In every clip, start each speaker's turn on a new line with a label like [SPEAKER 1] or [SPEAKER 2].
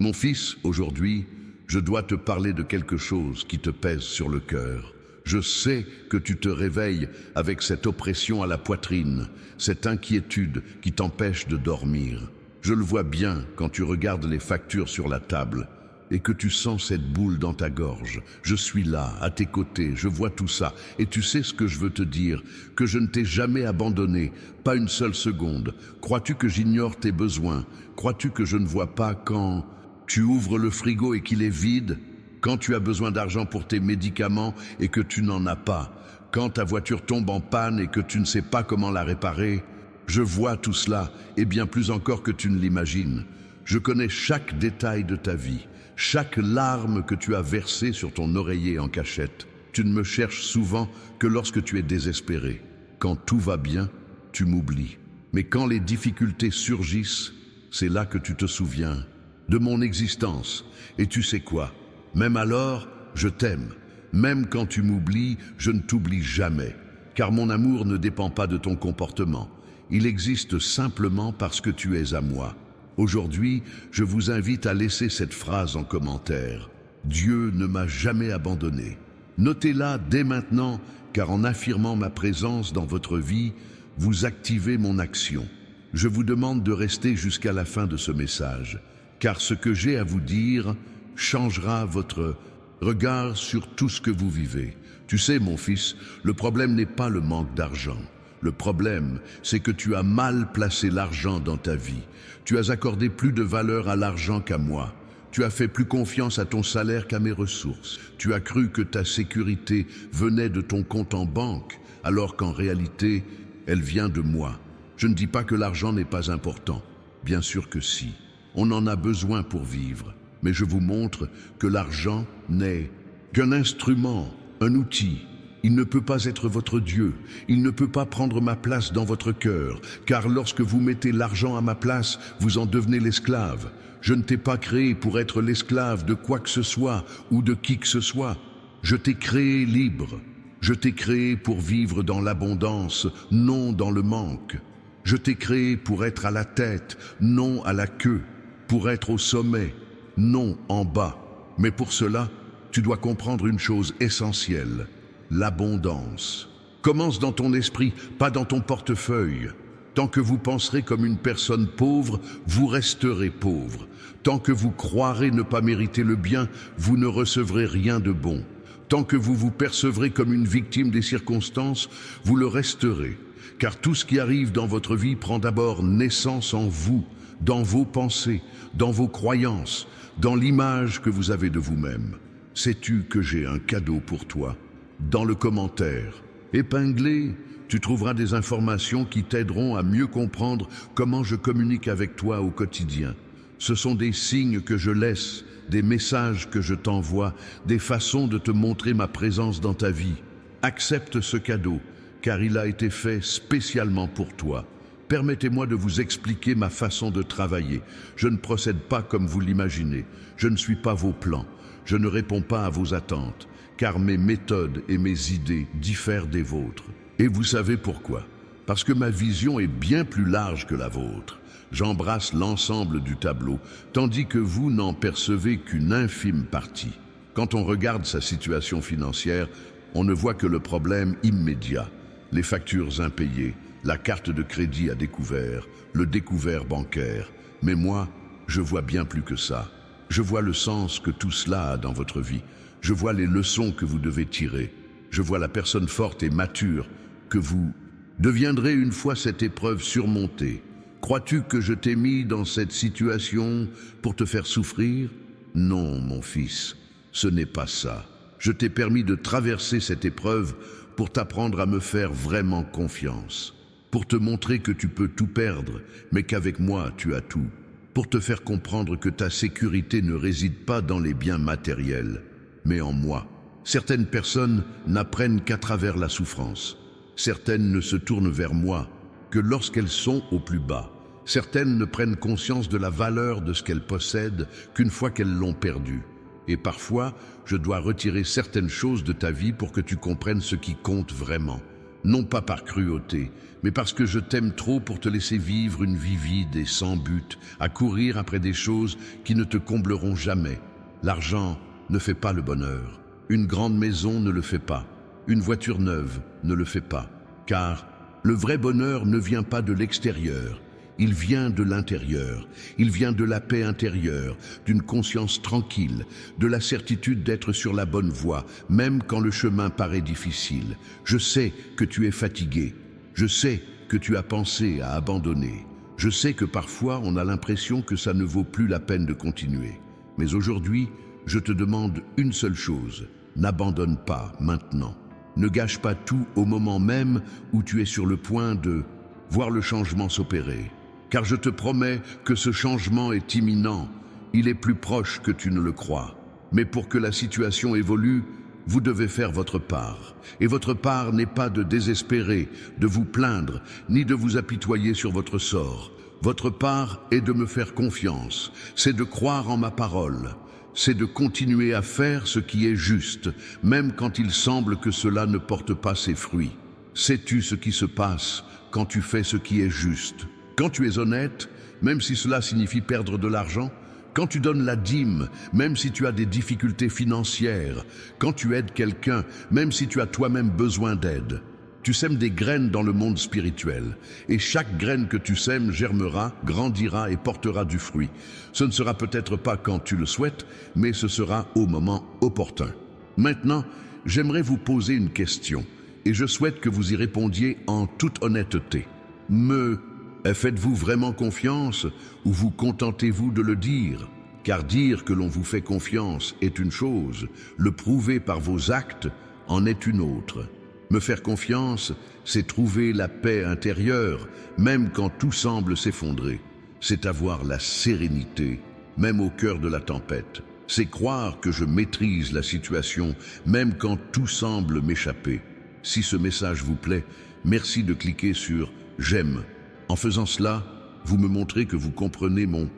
[SPEAKER 1] Mon fils, aujourd'hui, je dois te parler de quelque chose qui te pèse sur le cœur. Je sais que tu te réveilles avec cette oppression à la poitrine, cette inquiétude qui t'empêche de dormir. Je le vois bien quand tu regardes les factures sur la table et que tu sens cette boule dans ta gorge. Je suis là, à tes côtés, je vois tout ça. Et tu sais ce que je veux te dire, que je ne t'ai jamais abandonné, pas une seule seconde. Crois-tu que j'ignore tes besoins? Crois-tu que je ne vois pas quand tu ouvres le frigo et qu'il est vide? Quand tu as besoin d'argent pour tes médicaments et que tu n'en as pas? Quand ta voiture tombe en panne et que tu ne sais pas comment la réparer? Je vois tout cela, et bien plus encore que tu ne l'imagines. Je connais chaque détail de ta vie, chaque larme que tu as versée sur ton oreiller en cachette. Tu ne me cherches souvent que lorsque tu es désespéré. Quand tout va bien, tu m'oublies. Mais quand les difficultés surgissent, c'est là que tu te souviens de mon existence. Et tu sais quoi? Même alors, je t'aime. Même quand tu m'oublies, je ne t'oublie jamais. Car mon amour ne dépend pas de ton comportement. Il existe simplement parce que tu es à moi. Aujourd'hui, je vous invite à laisser cette phrase en commentaire. Dieu ne m'a jamais abandonné. Notez-la dès maintenant, car en affirmant ma présence dans votre vie, vous activez mon action. Je vous demande de rester jusqu'à la fin de ce message, car ce que j'ai à vous dire changera votre regard sur tout ce que vous vivez. Tu sais, mon fils, le problème n'est pas le manque d'argent. Le problème, c'est que tu as mal placé l'argent dans ta vie. Tu as accordé plus de valeur à l'argent qu'à moi. Tu as fait plus confiance à ton salaire qu'à mes ressources. Tu as cru que ta sécurité venait de ton compte en banque, alors qu'en réalité, elle vient de moi. Je ne dis pas que l'argent n'est pas important. Bien sûr que si. On en a besoin pour vivre. Mais je vous montre que l'argent n'est qu'un instrument, un outil. Il ne peut pas être votre Dieu, il ne peut pas prendre ma place dans votre cœur, car lorsque vous mettez l'argent à ma place, vous en devenez l'esclave. Je ne t'ai pas créé pour être l'esclave de quoi que ce soit ou de qui que ce soit. Je t'ai créé libre. Je t'ai créé pour vivre dans l'abondance, non dans le manque. Je t'ai créé pour être à la tête, non à la queue, pour être au sommet, non en bas. Mais pour cela, tu dois comprendre une chose essentielle. L'abondance commence dans ton esprit, pas dans ton portefeuille. Tant que vous penserez comme une personne pauvre, vous resterez pauvre. Tant que vous croirez ne pas mériter le bien, vous ne recevrez rien de bon. Tant que vous vous percevrez comme une victime des circonstances, vous le resterez. Car tout ce qui arrive dans votre vie prend d'abord naissance en vous, dans vos pensées, dans vos croyances, dans l'image que vous avez de vous-même. Sais-tu que j'ai un cadeau pour toi? Dans le commentaire épinglé, tu trouveras des informations qui t'aideront à mieux comprendre comment je communique avec toi au quotidien. Ce sont des signes que je laisse, des messages que je t'envoie, des façons de te montrer ma présence dans ta vie. Accepte ce cadeau, car il a été fait spécialement pour toi. Permettez-moi de vous expliquer ma façon de travailler. Je ne procède pas comme vous l'imaginez. Je ne suis pas vos plans. Je ne réponds pas à vos attentes, car mes méthodes et mes idées diffèrent des vôtres. Et vous savez pourquoi? Parce que ma vision est bien plus large que la vôtre. J'embrasse l'ensemble du tableau, tandis que vous n'en percevez qu'une infime partie. Quand on regarde sa situation financière, on ne voit que le problème immédiat, les factures impayées, la carte de crédit à découvert, le découvert bancaire. Mais moi, je vois bien plus que ça. Je vois le sens que tout cela a dans votre vie. Je vois les leçons que vous devez tirer. Je vois la personne forte et mature que vous deviendrez une fois cette épreuve surmontée. Crois-tu que je t'ai mis dans cette situation pour te faire souffrir? Non, mon fils, ce n'est pas ça. Je t'ai permis de traverser cette épreuve pour t'apprendre à me faire vraiment confiance. Pour te montrer que tu peux tout perdre, mais qu'avec moi, tu as tout. Pour te faire comprendre que ta sécurité ne réside pas dans les biens matériels, mais en moi. Certaines personnes n'apprennent qu'à travers la souffrance. Certaines ne se tournent vers moi que lorsqu'elles sont au plus bas. Certaines ne prennent conscience de la valeur de ce qu'elles possèdent qu'une fois qu'elles l'ont perdu. Et parfois, je dois retirer certaines choses de ta vie pour que tu comprennes ce qui compte vraiment. non pas par cruauté, mais parce que je t'aime trop pour te laisser vivre une vie vide et sans but, à courir après des choses qui ne te combleront jamais. L'argent ne fait pas le bonheur. Une grande maison ne le fait pas. Une voiture neuve ne le fait pas. Car le vrai bonheur ne vient pas de l'extérieur. Il vient de l'intérieur, il vient de la paix intérieure, d'une conscience tranquille, de la certitude d'être sur la bonne voie, même quand le chemin paraît difficile. Je sais que tu es fatigué, je sais que tu as pensé à abandonner, je sais que parfois on a l'impression que ça ne vaut plus la peine de continuer. Mais aujourd'hui, je te demande une seule chose, n'abandonne pas maintenant. Ne gâche pas tout au moment même où tu es sur le point de voir le changement s'opérer. Car je te promets que ce changement est imminent, il est plus proche que tu ne le crois. Mais pour que la situation évolue, vous devez faire votre part. Et votre part n'est pas de désespérer, de vous plaindre, ni de vous apitoyer sur votre sort. Votre part est de me faire confiance, c'est de croire en ma parole, c'est de continuer à faire ce qui est juste, même quand il semble que cela ne porte pas ses fruits. Sais-tu ce qui se passe quand tu fais ce qui est juste? Quand tu es honnête, même si cela signifie perdre de l'argent, quand tu donnes la dîme, même si tu as des difficultés financières, quand tu aides quelqu'un, même si tu as toi-même besoin d'aide, tu sèmes des graines dans le monde spirituel, et chaque graine que tu sèmes germera, grandira et portera du fruit. Ce ne sera peut-être pas quand tu le souhaites, mais ce sera au moment opportun. Maintenant, j'aimerais vous poser une question, et je souhaite que vous y répondiez en toute honnêteté. Faites-vous vraiment confiance ou vous contentez-vous de le dire? Car dire que l'on vous fait confiance est une chose, le prouver par vos actes en est une autre. Me faire confiance, c'est trouver la paix intérieure, même quand tout semble s'effondrer. C'est avoir la sérénité, même au cœur de la tempête. C'est croire que je maîtrise la situation, même quand tout semble m'échapper. Si ce message vous plaît, merci de cliquer sur « J'aime ». En faisant cela, vous me montrez que vous comprenez mon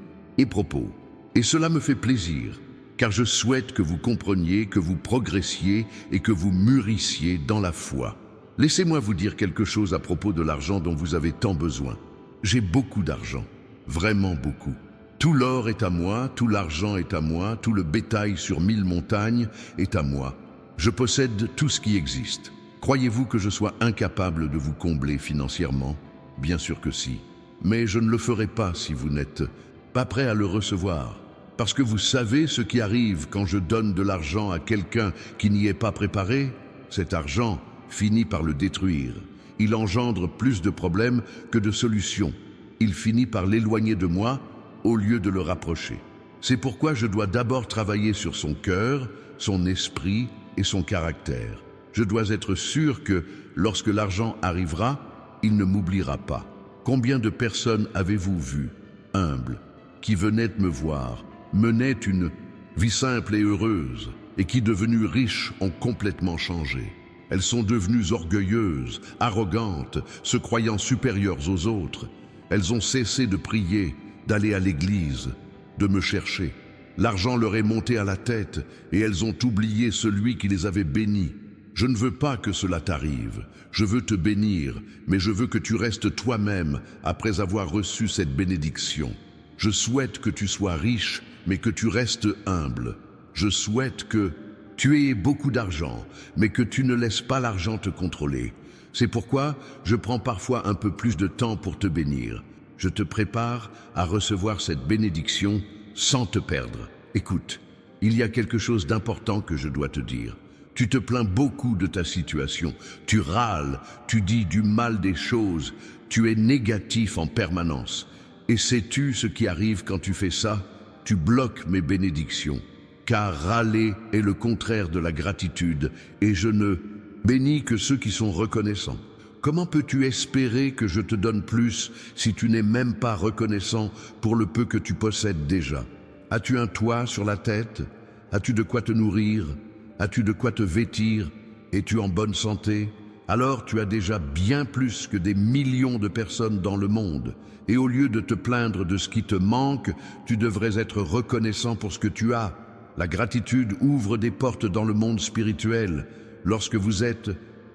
[SPEAKER 1] propos. Et cela me fait plaisir, car je souhaite que vous compreniez, que vous progressiez et que vous mûrissiez dans la foi. Laissez-moi vous dire quelque chose à propos de l'argent dont vous avez tant besoin. J'ai beaucoup d'argent, vraiment beaucoup. Tout l'or est à moi, tout l'argent est à moi, tout le bétail sur 1000 montagnes est à moi. Je possède tout ce qui existe. Croyez-vous que je sois incapable de vous combler financièrement ? Bien sûr que si, mais je ne le ferai pas si vous n'êtes pas prêt à le recevoir. Parce que vous savez ce qui arrive quand je donne de l'argent à quelqu'un qui n'y est pas préparé? Cet argent finit par le détruire. Il engendre plus de problèmes que de solutions. Il finit par l'éloigner de moi au lieu de le rapprocher. C'est pourquoi je dois d'abord travailler sur son cœur, son esprit et son caractère. Je dois être sûr que lorsque l'argent arrivera, il ne m'oubliera pas. Combien de personnes avez-vous vues, humbles, qui venaient me voir, menaient une vie simple et heureuse, et qui, devenues riches, ont complètement changé? Elles sont devenues orgueilleuses, arrogantes, se croyant supérieures aux autres. Elles ont cessé de prier, d'aller à l'église, de me chercher. L'argent leur est monté à la tête, et elles ont oublié celui qui les avait bénies. Je ne veux pas que cela t'arrive. Je veux te bénir, mais je veux que tu restes toi-même après avoir reçu cette bénédiction. Je souhaite que tu sois riche, mais que tu restes humble. Je souhaite que tu aies beaucoup d'argent, mais que tu ne laisses pas l'argent te contrôler. C'est pourquoi je prends parfois un peu plus de temps pour te bénir. Je te prépare à recevoir cette bénédiction sans te perdre. Écoute, il y a quelque chose d'important que je dois te dire. Tu te plains beaucoup de ta situation, tu râles, tu dis du mal des choses, tu es négatif en permanence. Et sais-tu ce qui arrive quand tu fais ça? Tu bloques mes bénédictions. Car râler est le contraire de la gratitude, et je ne bénis que ceux qui sont reconnaissants. Comment peux-tu espérer que je te donne plus si tu n'es même pas reconnaissant pour le peu que tu possèdes déjà? As-tu un toit sur la tête? As-tu de quoi te nourrir? As-tu de quoi te vêtir? Es-tu en bonne santé? Alors tu as déjà bien plus que des millions de personnes dans le monde. Et au lieu de te plaindre de ce qui te manque, tu devrais être reconnaissant pour ce que tu as. La gratitude ouvre des portes dans le monde spirituel. Lorsque vous êtes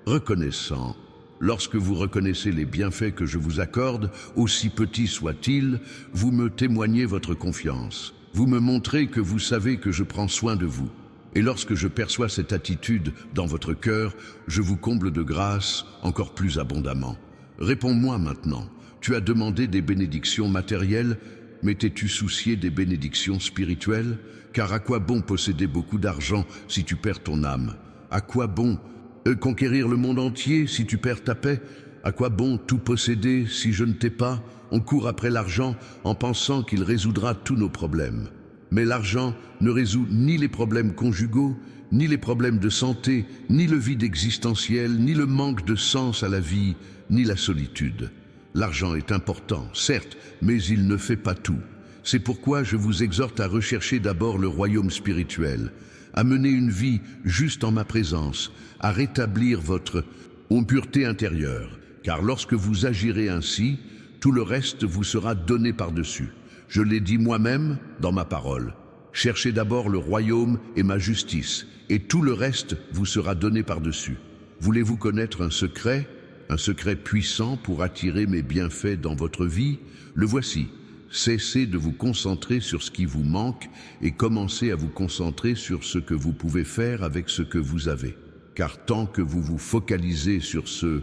[SPEAKER 1] reconnaissant, Lorsque vous reconnaissez les bienfaits que je vous accorde, aussi petits soient-ils, vous me témoignez votre confiance. Vous me montrez que vous savez que je prends soin de vous. Et lorsque je perçois cette attitude dans votre cœur, je vous comble de grâce encore plus abondamment. Réponds-moi maintenant. Tu as demandé des bénédictions matérielles, mais t'es-tu soucié des bénédictions spirituelles? Car à quoi bon posséder beaucoup d'argent si tu perds ton âme? À quoi bon conquérir le monde entier si tu perds ta paix? À quoi bon tout posséder si je ne t'ai pas? On court après l'argent en pensant qu'il résoudra tous nos problèmes. Mais l'argent ne résout ni les problèmes conjugaux, ni les problèmes de santé, ni le vide existentiel, ni le manque de sens à la vie, ni la solitude. L'argent est important, certes, mais il ne fait pas tout. C'est pourquoi je vous exhorte à rechercher d'abord le royaume spirituel, à mener une vie juste en ma présence, à rétablir votre pureté intérieure, car lorsque vous agirez ainsi, tout le reste vous sera donné par-dessus. Je l'ai dit moi-même dans ma parole. Cherchez d'abord le royaume et ma justice, et tout le reste vous sera donné par-dessus. Voulez-vous connaître un secret puissant pour attirer mes bienfaits dans votre vie? Le voici. Cessez de vous concentrer sur ce qui vous manque et commencez à vous concentrer sur ce que vous pouvez faire avec ce que vous avez. Car tant que vous vous focalisez sur ce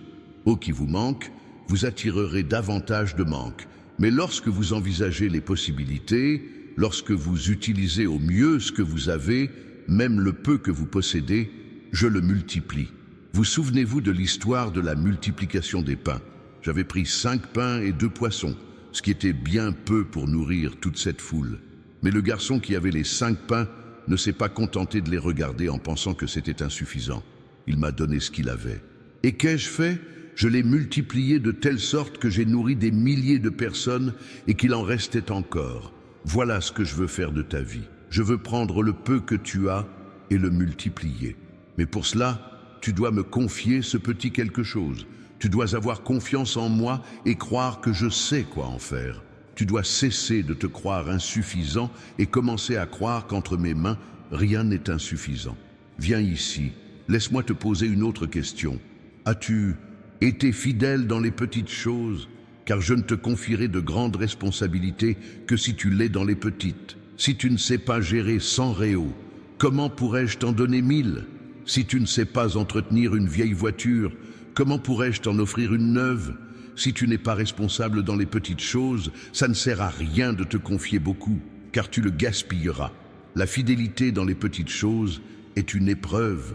[SPEAKER 1] qui vous manque, vous attirerez davantage de manque. Mais lorsque vous envisagez les possibilités, lorsque vous utilisez au mieux ce que vous avez, même le peu que vous possédez, je le multiplie. Vous souvenez-vous de l'histoire de la multiplication des pains? J'avais pris 5 pains et 2 poissons, ce qui était bien peu pour nourrir toute cette foule. Mais le garçon qui avait les 5 pains ne s'est pas contenté de les regarder en pensant que c'était insuffisant. Il m'a donné ce qu'il avait. Et qu'ai-je fait? Je l'ai multiplié de telle sorte que j'ai nourri des milliers de personnes et qu'il en restait encore. Voilà ce que je veux faire de ta vie. Je veux prendre le peu que tu as et le multiplier. Mais pour cela, tu dois me confier ce petit quelque chose. Tu dois avoir confiance en moi et croire que je sais quoi en faire. Tu dois cesser de te croire insuffisant et commencer à croire qu'entre mes mains, rien n'est insuffisant. Viens ici, laisse-moi te poser une autre question. As-tu été fidèle dans les petites choses? Car je ne te confierai de grandes responsabilités que si tu l'es dans les petites. Si tu ne sais pas gérer 100 réaux, comment pourrais-je t'en donner 1000? Si tu ne sais pas entretenir une vieille voiture, comment pourrais-je t'en offrir une neuve? Si tu n'es pas responsable dans les petites choses, ça ne sert à rien de te confier beaucoup, car tu le gaspilleras. La fidélité dans les petites choses est une épreuve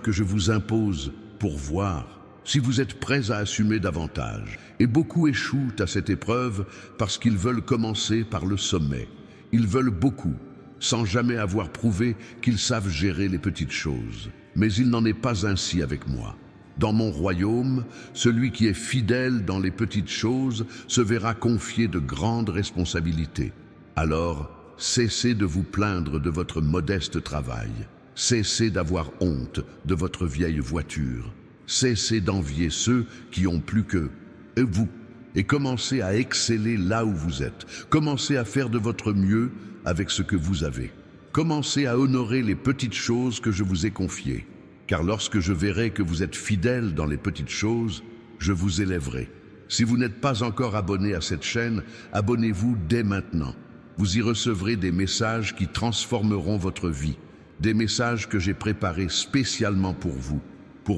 [SPEAKER 1] que je vous impose pour voir si vous êtes prêts à assumer davantage. Et beaucoup échouent à cette épreuve parce qu'ils veulent commencer par le sommet. Ils veulent beaucoup, sans jamais avoir prouvé qu'ils savent gérer les petites choses. Mais il n'en est pas ainsi avec moi. Dans mon royaume, celui qui est fidèle dans les petites choses se verra confier de grandes responsabilités. Alors, cessez de vous plaindre de votre modeste travail. Cessez d'avoir honte de votre vieille voiture. Cessez d'envier ceux qui ont plus que vous et commencez à exceller là où vous êtes. Commencez à faire de votre mieux avec ce que vous avez. Commencez à honorer les petites choses que je vous ai confiées. Car lorsque je verrai que vous êtes fidèles dans les petites choses, je vous élèverai. Si vous n'êtes pas encore abonné à cette chaîne, abonnez-vous dès maintenant. Vous y recevrez des messages qui transformeront votre vie. Des messages que j'ai préparés spécialement pour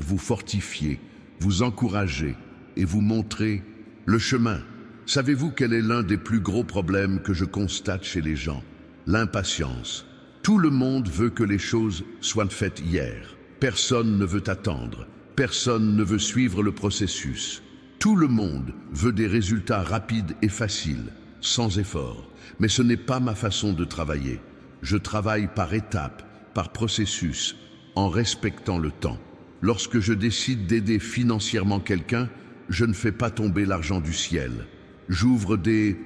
[SPEAKER 1] vous fortifier, vous encourager et vous montrer le chemin. Savez-vous quel est l'un des plus gros problèmes que je constate chez les gens? L'impatience. Tout le monde veut que les choses soient faites hier. Personne ne veut attendre. Personne ne veut suivre le processus. Tout le monde veut des résultats rapides et faciles, sans effort. Mais ce n'est pas ma façon de travailler. Je travaille par étapes, par processus, en respectant le temps. Lorsque je décide d'aider financièrement quelqu'un, je ne fais pas tomber l'argent du ciel. J'ouvre des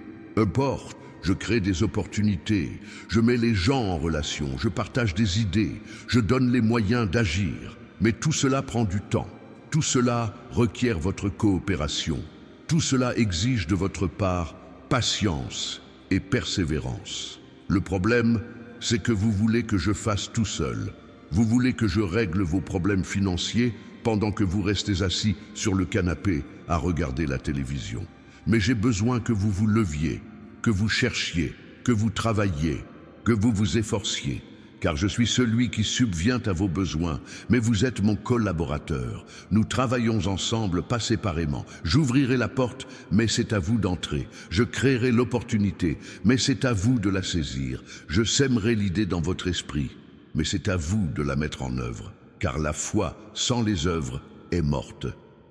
[SPEAKER 1] portes, je crée des opportunités, je mets les gens en relation, je partage des idées, je donne les moyens d'agir. Mais tout cela prend du temps. Tout cela requiert votre coopération. Tout cela exige de votre part patience et persévérance. Le problème, c'est que vous voulez que je fasse tout seul. Vous voulez que je règle vos problèmes financiers pendant que vous restez assis sur le canapé à regarder la télévision. Mais j'ai besoin que vous vous leviez, que vous cherchiez, que vous travailliez, que vous vous efforciez, car je suis celui qui subvient à vos besoins, mais vous êtes mon collaborateur. Nous travaillons ensemble, pas séparément. J'ouvrirai la porte, mais c'est à vous d'entrer. Je créerai l'opportunité, mais c'est à vous de la saisir. Je sèmerai l'idée dans votre esprit, mais c'est à vous de la mettre en œuvre, car la foi sans les œuvres est morte.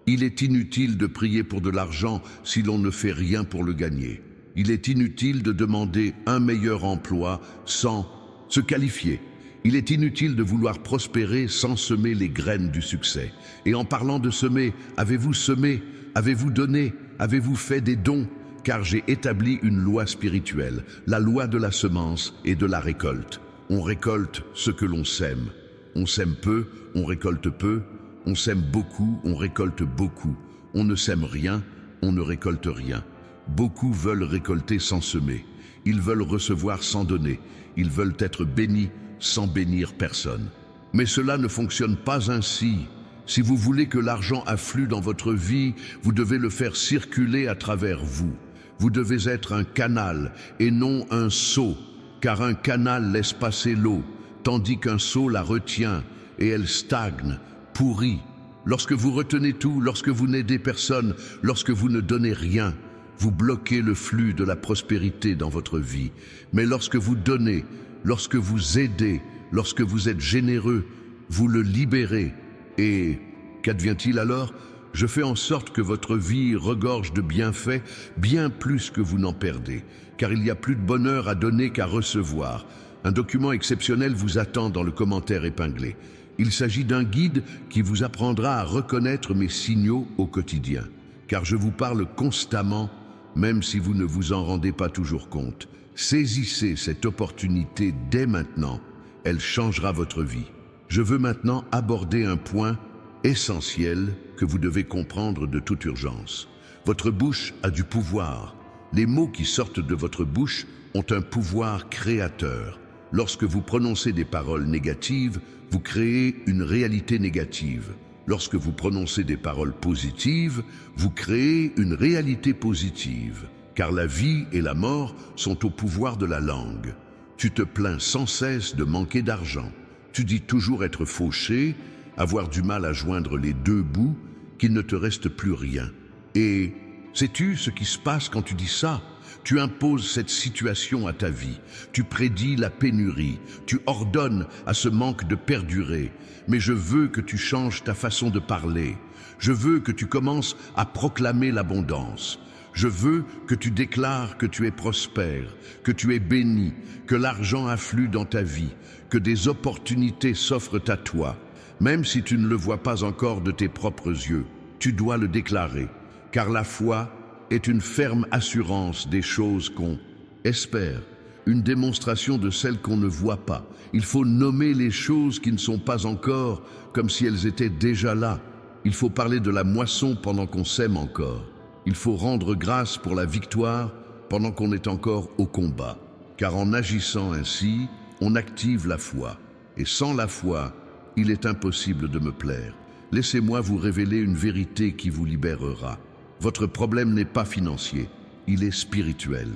[SPEAKER 1] Il est inutile de prier pour de l'argent si l'on ne fait rien pour le gagner. Il est inutile de demander un meilleur emploi sans se qualifier. Il est inutile de vouloir prospérer sans semer les graines du succès. Et en parlant de semer, avez-vous semé? Avez-vous donné? Avez-vous fait des dons? Car j'ai établi une loi spirituelle, la loi de la semence et de la récolte. On récolte ce que l'on sème. On sème peu, on récolte peu. On sème beaucoup, on récolte beaucoup. On ne sème rien, on ne récolte rien. Beaucoup veulent récolter sans semer. Ils veulent recevoir sans donner. Ils veulent être bénis sans bénir personne. Mais cela ne fonctionne pas ainsi. Si vous voulez que l'argent afflue dans votre vie, vous devez le faire circuler à travers vous. Vous devez être un canal et non un seau, car un canal laisse passer l'eau, tandis qu'un seau la retient et elle stagne, pourrit. Lorsque vous retenez tout, lorsque vous n'aidez personne, lorsque vous ne donnez rien, vous bloquez le flux de la prospérité dans votre vie. Mais lorsque vous donnez, lorsque vous aidez, lorsque vous êtes généreux, vous le libérez. Et qu'advient-il alors? Je fais en sorte que votre vie regorge de bienfaits, bien plus que vous n'en perdez, car il y a plus de bonheur à donner qu'à recevoir. Un document exceptionnel vous attend dans le commentaire épinglé. Il s'agit d'un guide qui vous apprendra à reconnaître mes signaux au quotidien, car je vous parle constamment, même si vous ne vous en rendez pas toujours compte. Saisissez cette opportunité dès maintenant, elle changera votre vie. Je veux maintenant aborder un point essentiel que vous devez comprendre de toute urgence. Votre bouche a du pouvoir. Les mots qui sortent de votre bouche ont un pouvoir créateur. Lorsque vous prononcez des paroles négatives, vous créez une réalité négative. Lorsque vous prononcez des paroles positives, vous créez une réalité positive. Car la vie et la mort sont au pouvoir de la langue. Tu te plains sans cesse de manquer d'argent. Tu dis toujours être fauché, avoir du mal à joindre les deux bouts, qu'il ne te reste plus rien. Et sais-tu ce qui se passe quand tu dis ça? Tu imposes cette situation à ta vie, tu prédis la pénurie, tu ordonnes à ce manque de perdurer. Mais je veux que tu changes ta façon de parler. Je veux que tu commences à proclamer l'abondance. Je veux que tu déclares que tu es prospère, que tu es béni, que l'argent afflue dans ta vie, que des opportunités s'offrent à toi. Même si tu ne le vois pas encore de tes propres yeux, tu dois le déclarer, car la foi est une ferme assurance des choses qu'on espère, une démonstration de celles qu'on ne voit pas. Il faut nommer les choses qui ne sont pas encore comme si elles étaient déjà là. Il faut parler de la moisson pendant qu'on sème encore. Il faut rendre grâce pour la victoire pendant qu'on est encore au combat. Car en agissant ainsi, on active la foi. Et sans la foi, il est impossible de me plaire. Laissez-moi vous révéler une vérité qui vous libérera. Votre problème n'est pas financier, il est spirituel.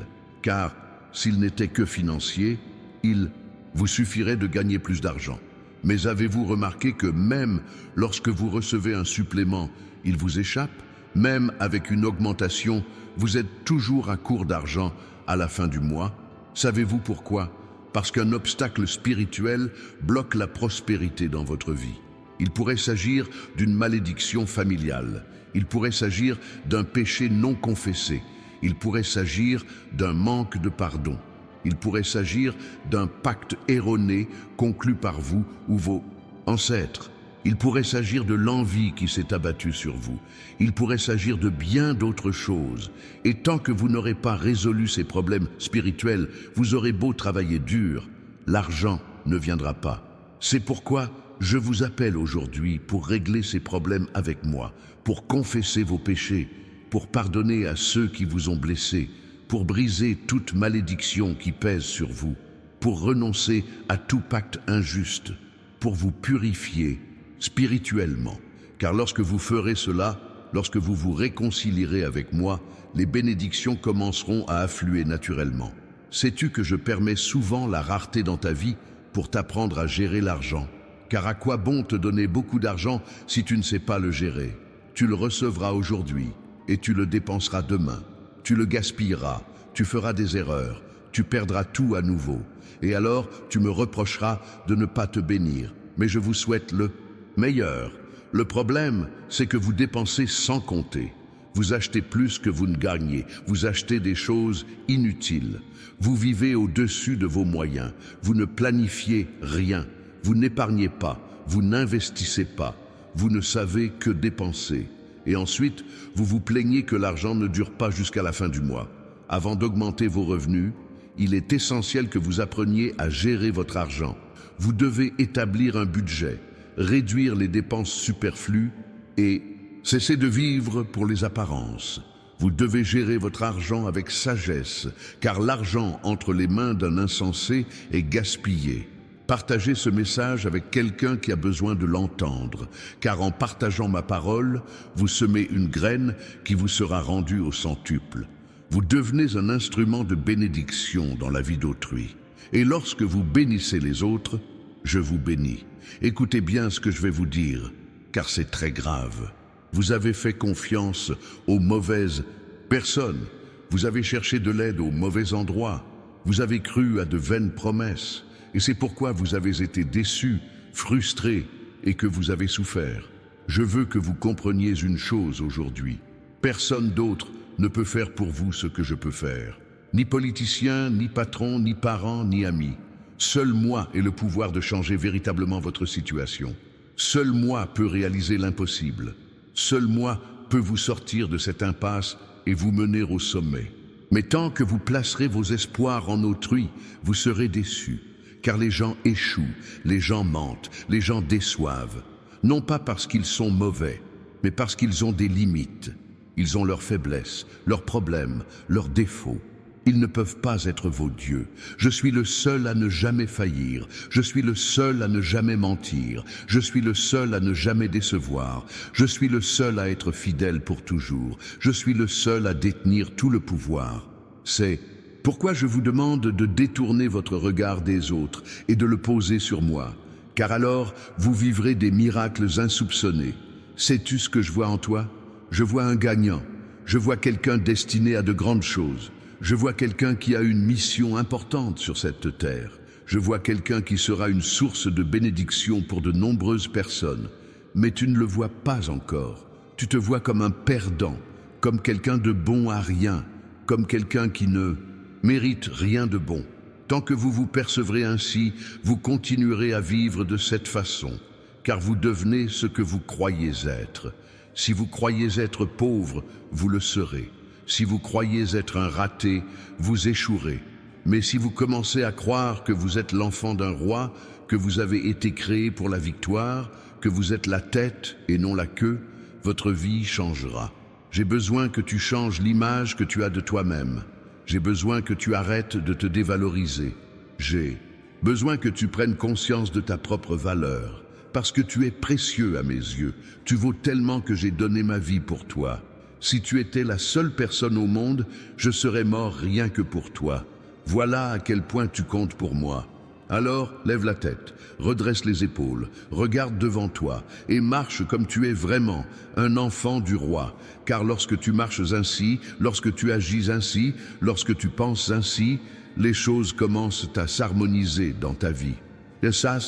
[SPEAKER 1] Car s'il n'était que financier, il vous suffirait de gagner plus d'argent. Mais avez-vous remarqué que même lorsque vous recevez un supplément, il vous échappe? Même avec une augmentation, vous êtes toujours à court d'argent à la fin du mois. Savez-vous pourquoi? Parce qu'un obstacle spirituel bloque la prospérité dans votre vie. Il pourrait s'agir d'une malédiction familiale. Il pourrait s'agir d'un péché non confessé. Il pourrait s'agir d'un manque de pardon. Il pourrait s'agir d'un pacte erroné conclu par vous ou vos ancêtres. Il pourrait s'agir de l'envie qui s'est abattue sur vous. Il pourrait s'agir de bien d'autres choses. Et tant que vous n'aurez pas résolu ces problèmes spirituels, vous aurez beau travailler dur, l'argent ne viendra pas. C'est pourquoi je vous appelle aujourd'hui pour régler ces problèmes avec moi, pour confesser vos péchés, pour pardonner à ceux qui vous ont blessés, pour briser toute malédiction qui pèse sur vous, pour renoncer à tout pacte injuste, pour vous purifier spirituellement. Car lorsque vous ferez cela, lorsque vous vous réconcilierez avec moi, les bénédictions commenceront à affluer naturellement. Sais-tu que je permets souvent la rareté dans ta vie pour t'apprendre à gérer l'argent? Car à quoi bon te donner beaucoup d'argent si tu ne sais pas le gérer? Tu le recevras aujourd'hui et tu le dépenseras demain. Tu le gaspilleras, tu feras des erreurs, tu perdras tout à nouveau. Et alors tu me reprocheras de ne pas te bénir. Mais je vous souhaite le meilleur. Le problème, c'est que vous dépensez sans compter. Vous achetez plus que vous ne gagnez. Vous achetez des choses inutiles. Vous vivez au-dessus de vos moyens. Vous ne planifiez rien. Vous n'épargnez pas. Vous n'investissez pas. Vous ne savez que dépenser. Et ensuite, vous vous plaignez que l'argent ne dure pas jusqu'à la fin du mois. Avant d'augmenter vos revenus, il est essentiel que vous appreniez à gérer votre argent. Vous devez établir un budget, réduire les dépenses superflues et cesser de vivre pour les apparences. Vous devez gérer votre argent avec sagesse, car l'argent entre les mains d'un insensé est gaspillé. Partagez ce message avec quelqu'un qui a besoin de l'entendre, car en partageant ma parole, vous semez une graine qui vous sera rendue au centuple. Vous devenez un instrument de bénédiction dans la vie d'autrui. Et lorsque vous bénissez les autres, je vous bénis. Écoutez bien ce que je vais vous dire, car c'est très grave. Vous avez fait confiance aux mauvaises personnes. Vous avez cherché de l'aide aux mauvais endroits. Vous avez cru à de vaines promesses. Et c'est pourquoi vous avez été déçus, frustrés et que vous avez souffert. Je veux que vous compreniez une chose aujourd'hui. Personne d'autre ne peut faire pour vous ce que je peux faire. Ni politicien, ni patron, ni parent, ni ami. Seul moi ai le pouvoir de changer véritablement votre situation. Seul moi peux réaliser l'impossible. Seul moi peux vous sortir de cette impasse et vous mener au sommet. Mais tant que vous placerez vos espoirs en autrui, vous serez déçus. Car les gens échouent, les gens mentent, les gens déçoivent. Non pas parce qu'ils sont mauvais, mais parce qu'ils ont des limites. Ils ont leurs faiblesses, leurs problèmes, leurs défauts. Ils ne peuvent pas être vos dieux. Je suis le seul à ne jamais faillir. Je suis le seul à ne jamais mentir. Je suis le seul à ne jamais décevoir. Je suis le seul à être fidèle pour toujours. Je suis le seul à détenir tout le pouvoir. C'est pourquoi je vous demande de détourner votre regard des autres et de le poser sur moi. Car alors, vous vivrez des miracles insoupçonnés. Sais-tu ce que je vois en toi? Je vois un gagnant. Je vois quelqu'un destiné à de grandes choses. Je vois quelqu'un qui a une mission importante sur cette terre. Je vois quelqu'un qui sera une source de bénédiction pour de nombreuses personnes. Mais tu ne le vois pas encore. Tu te vois comme un perdant, comme quelqu'un de bon à rien, comme quelqu'un qui ne mérite rien de bon. Tant que vous vous percevrez ainsi, vous continuerez à vivre de cette façon, car vous devenez ce que vous croyez être. Si vous croyez être pauvre, vous le serez. Si vous croyez être un raté, vous échouerez. Mais si vous commencez à croire que vous êtes l'enfant d'un roi, que vous avez été créé pour la victoire, que vous êtes la tête et non la queue, votre vie changera. J'ai besoin que tu changes l'image que tu as de toi-même. J'ai besoin que tu arrêtes de te dévaloriser. J'ai besoin que tu prennes conscience de ta propre valeur. Parce que tu es précieux à mes yeux. Tu vaux tellement que j'ai donné ma vie pour toi. Si tu étais la seule personne au monde, je serais mort rien que pour toi. Voilà à quel point tu comptes pour moi. Alors, lève la tête, redresse les épaules, regarde devant toi et marche comme tu es vraiment, un enfant du roi. Car lorsque tu marches ainsi, lorsque tu agis ainsi, lorsque tu penses ainsi, les choses commencent à s'harmoniser dans ta vie. Et ça,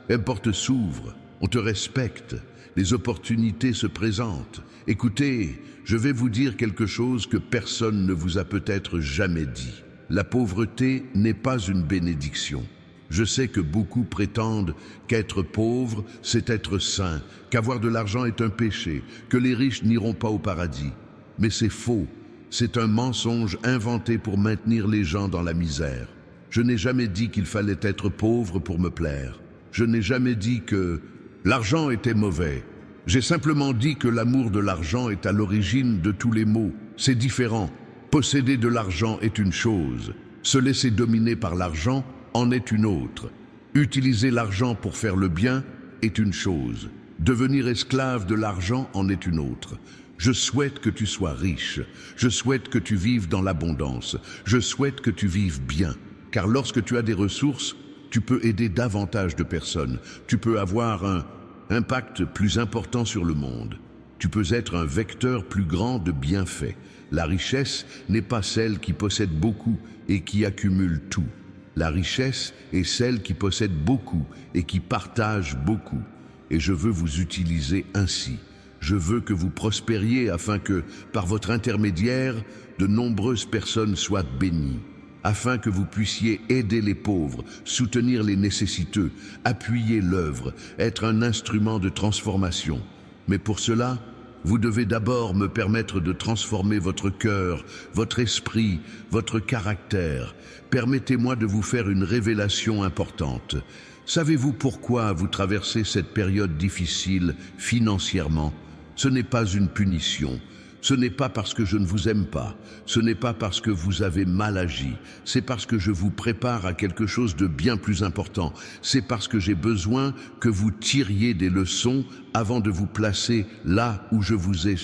[SPEAKER 1] une porte s'ouvre, on te respecte, les opportunités se présentent. Écoutez, je vais vous dire quelque chose que personne ne vous a peut-être jamais dit. La pauvreté n'est pas une bénédiction. Je sais que beaucoup prétendent qu'être pauvre, c'est être saint, qu'avoir de l'argent est un péché, que les riches n'iront pas au paradis. Mais c'est faux. C'est un mensonge inventé pour maintenir les gens dans la misère. Je n'ai jamais dit qu'il fallait être pauvre pour me plaire. Je n'ai jamais dit que l'argent était mauvais. J'ai simplement dit que l'amour de l'argent est à l'origine de tous les maux. C'est différent. Posséder de l'argent est une chose. Se laisser dominer par l'argent en est une autre. Utiliser l'argent pour faire le bien est une chose. Devenir esclave de l'argent en est une autre. Je souhaite que tu sois riche. Je souhaite que tu vives dans l'abondance. Je souhaite que tu vives bien. Car lorsque tu as des ressources, tu peux aider davantage de personnes. Tu peux avoir un impact plus important sur le monde. Tu peux être un vecteur plus grand de bienfaits. La richesse n'est pas celle qui possède beaucoup et qui accumule tout. La richesse est celle qui possède beaucoup et qui partage beaucoup. Et je veux vous utiliser ainsi. Je veux que vous prospériez afin que, par votre intermédiaire, de nombreuses personnes soient bénies. Afin que vous puissiez aider les pauvres, soutenir les nécessiteux, appuyer l'œuvre, être un instrument de transformation. Mais pour cela, vous devez d'abord me permettre de transformer votre cœur, votre esprit, votre caractère. Permettez-moi de vous faire une révélation importante. Savez-vous pourquoi vous traversez cette période difficile financièrement? Ce n'est pas une punition. Ce n'est pas parce que je ne vous aime pas. Ce n'est pas parce que vous avez mal agi. C'est parce que je vous prépare à quelque chose de bien plus important. C'est parce que j'ai besoin que vous tiriez des leçons avant de vous placer là où je vous ai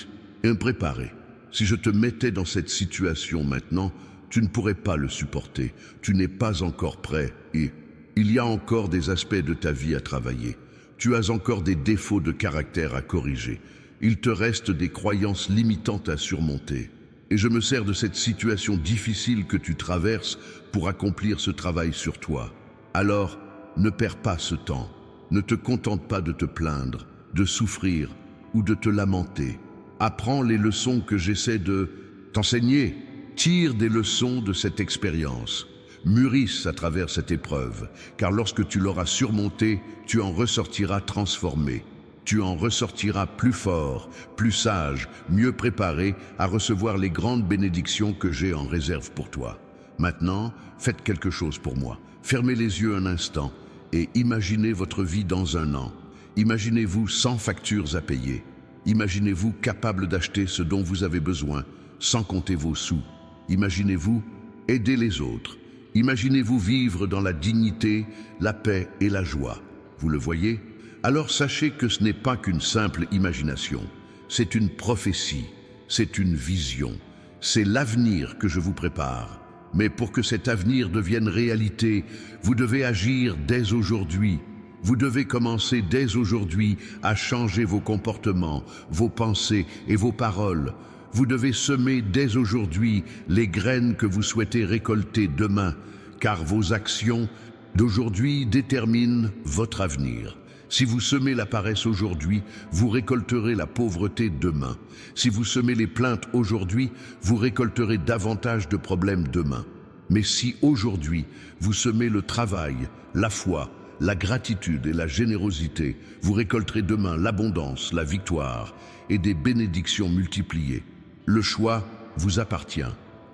[SPEAKER 1] préparé. Si je te mettais dans cette situation maintenant, tu ne pourrais pas le supporter. Tu n'es pas encore prêt et il y a encore des aspects de ta vie à travailler. Tu as encore des défauts de caractère à corriger. Il te reste des croyances limitantes à surmonter. Et je me sers de cette situation difficile que tu traverses pour accomplir ce travail sur toi. Alors, ne perds pas ce temps. Ne te contente pas de te plaindre, de souffrir ou de te lamenter. Apprends les leçons que j'essaie de t'enseigner. Tire des leçons de cette expérience. Mûrisse à travers cette épreuve, car lorsque tu l'auras surmontée, tu en ressortiras transformé. Tu en ressortiras plus fort, plus sage, mieux préparé à recevoir les grandes bénédictions que j'ai en réserve pour toi. Maintenant, faites quelque chose pour moi. Fermez les yeux un instant et imaginez votre vie dans un an. Imaginez-vous sans factures à payer. Imaginez-vous capable d'acheter ce dont vous avez besoin, sans compter vos sous. Imaginez-vous aider les autres. Imaginez-vous vivre dans la dignité, la paix et la joie. Vous le voyez? Alors sachez que ce n'est pas qu'une simple imagination. C'est une prophétie, c'est une vision. C'est l'avenir que je vous prépare. Mais pour que cet avenir devienne réalité, vous devez agir dès aujourd'hui. Vous devez commencer dès aujourd'hui à changer vos comportements, vos pensées et vos paroles. Vous devez semer dès aujourd'hui les graines que vous souhaitez récolter demain, car vos actions d'aujourd'hui déterminent votre avenir. Si vous semez la paresse aujourd'hui, vous récolterez la pauvreté demain. Si vous semez les plaintes aujourd'hui, vous récolterez davantage de problèmes demain. Mais si aujourd'hui, vous semez le travail, la foi, la gratitude et la générosité, vous récolterez demain l'abondance, la victoire et des bénédictions multipliées. Le choix vous appartient.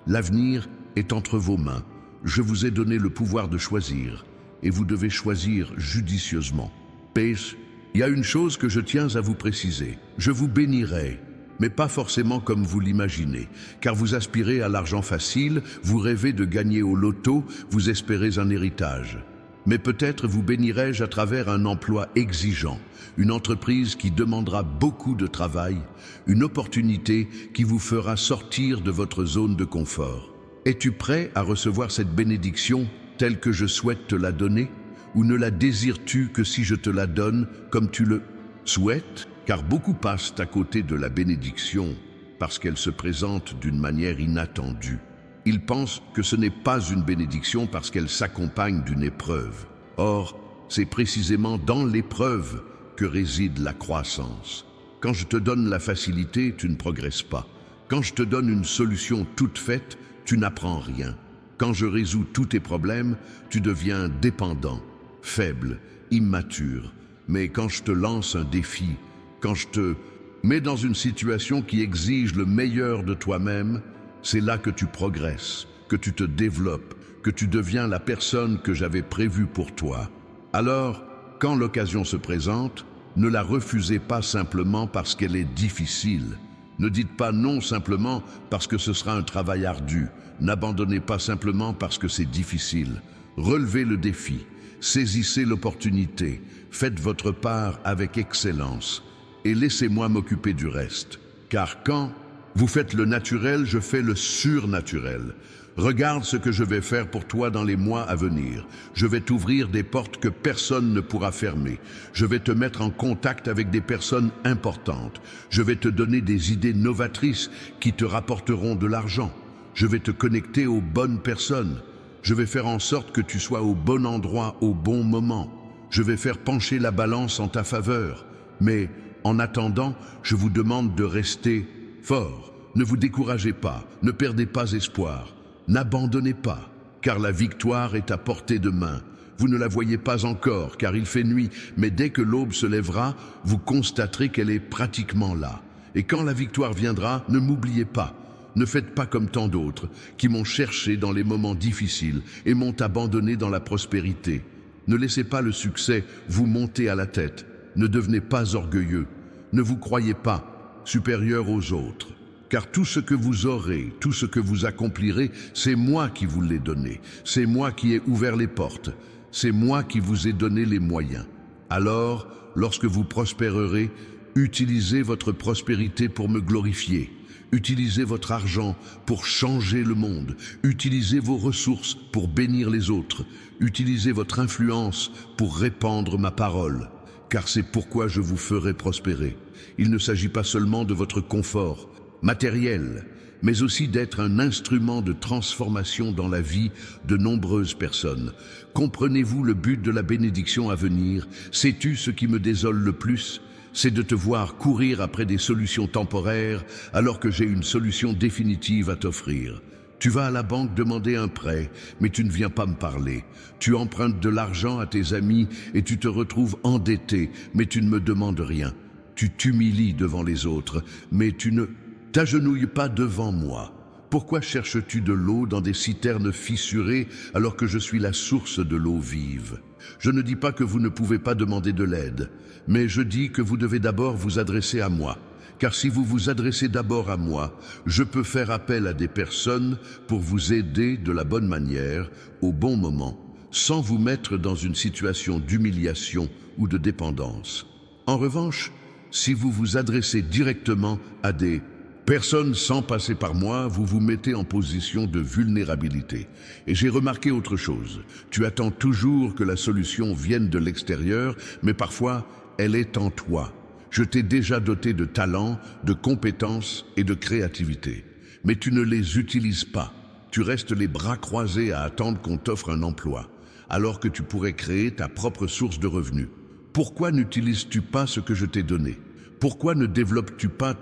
[SPEAKER 1] L'avenir est entre vos mains. Je vous ai donné le pouvoir de choisir et vous devez choisir judicieusement. Pace, il y a une chose que je tiens à vous préciser. Je vous bénirai, mais pas forcément comme vous l'imaginez, car vous aspirez à l'argent facile, vous rêvez de gagner au loto, vous espérez un héritage. Mais peut-être vous bénirai-je à travers un emploi exigeant, une entreprise qui demandera beaucoup de travail, une opportunité qui vous fera sortir de votre zone de confort. Es-tu prêt à recevoir cette bénédiction telle que je souhaite te la donner? Ou ne la désires-tu que si je te la donne comme tu le souhaites? Car beaucoup passent à côté de la bénédiction parce qu'elle se présente d'une manière inattendue. Ils pensent que ce n'est pas une bénédiction parce qu'elle s'accompagne d'une épreuve. Or, c'est précisément dans l'épreuve que réside la croissance. Quand je te donne la facilité, tu ne progresses pas. Quand je te donne une solution toute faite, tu n'apprends rien. Quand je résous tous tes problèmes, tu deviens dépendant, faible, immature. Mais quand je te lance un défi, quand je te mets dans une situation qui exige le meilleur de toi-même, c'est là que tu progresses, que tu te développes, que tu deviens la personne que j'avais prévue pour toi. Alors, quand l'occasion se présente, ne la refusez pas simplement parce qu'elle est difficile. Ne dites pas non simplement parce que ce sera un travail ardu. N'abandonnez pas simplement parce que c'est difficile. Relevez le défi. Saisissez l'opportunité, faites votre part avec excellence et laissez-moi m'occuper du reste. Car quand vous faites le naturel, je fais le surnaturel. Regarde ce que je vais faire pour toi dans les mois à venir. Je vais t'ouvrir des portes que personne ne pourra fermer. Je vais te mettre en contact avec des personnes importantes. Je vais te donner des idées novatrices qui te rapporteront de l'argent. Je vais te connecter aux bonnes personnes. Je vais faire en sorte que tu sois au bon endroit au bon moment. Je vais faire pencher la balance en ta faveur. Mais en attendant, je vous demande de rester fort. Ne vous découragez pas, ne perdez pas espoir. N'abandonnez pas, car la victoire est à portée de main. Vous ne la voyez pas encore, car il fait nuit, mais dès que l'aube se lèvera, vous constaterez qu'elle est pratiquement là. Et quand la victoire viendra, ne m'oubliez pas. Ne faites pas comme tant d'autres, qui m'ont cherché dans les moments difficiles et m'ont abandonné dans la prospérité. Ne laissez pas le succès vous monter à la tête. Ne devenez pas orgueilleux. Ne vous croyez pas supérieur aux autres. Car tout ce que vous aurez, tout ce que vous accomplirez, c'est moi qui vous l'ai donné. C'est moi qui ai ouvert les portes. C'est moi qui vous ai donné les moyens. Alors, lorsque vous prospérerez, utilisez votre prospérité pour me glorifier. Utilisez votre argent pour changer le monde. Utilisez vos ressources pour bénir les autres. Utilisez votre influence pour répandre ma parole. Car c'est pourquoi je vous ferai prospérer. Il ne s'agit pas seulement de votre confort matériel, mais aussi d'être un instrument de transformation dans la vie de nombreuses personnes. Comprenez-vous le but de la bénédiction à venir? Sais-tu ce qui me désole le plus? C'est de te voir courir après des solutions temporaires alors que j'ai une solution définitive à t'offrir. Tu vas à la banque demander un prêt, mais tu ne viens pas me parler. Tu empruntes de l'argent à tes amis et tu te retrouves endetté, mais tu ne me demandes rien. Tu t'humilies devant les autres, mais tu ne t'agenouille pas devant moi. Pourquoi cherches-tu de l'eau dans des citernes fissurées alors que je suis la source de l'eau vive? Je ne dis pas que vous ne pouvez pas demander de l'aide, mais je dis que vous devez d'abord vous adresser à moi. Car si vous vous adressez d'abord à moi, je peux faire appel à des personnes pour vous aider de la bonne manière, au bon moment, sans vous mettre dans une situation d'humiliation ou de dépendance. En revanche, si vous vous adressez directement à des personne sans passer par moi, vous vous mettez en position de vulnérabilité. Et j'ai remarqué autre chose. Tu attends toujours que la solution vienne de l'extérieur, mais parfois, elle est en toi. Je t'ai déjà doté de talents, de compétences et de créativité. Mais tu ne les utilises pas. Tu restes les bras croisés à attendre qu'on t'offre un emploi, alors que tu pourrais créer ta propre source de revenus. Pourquoi n'utilises-tu pas ce que je t'ai donné? Pourquoi ne développes-tu pas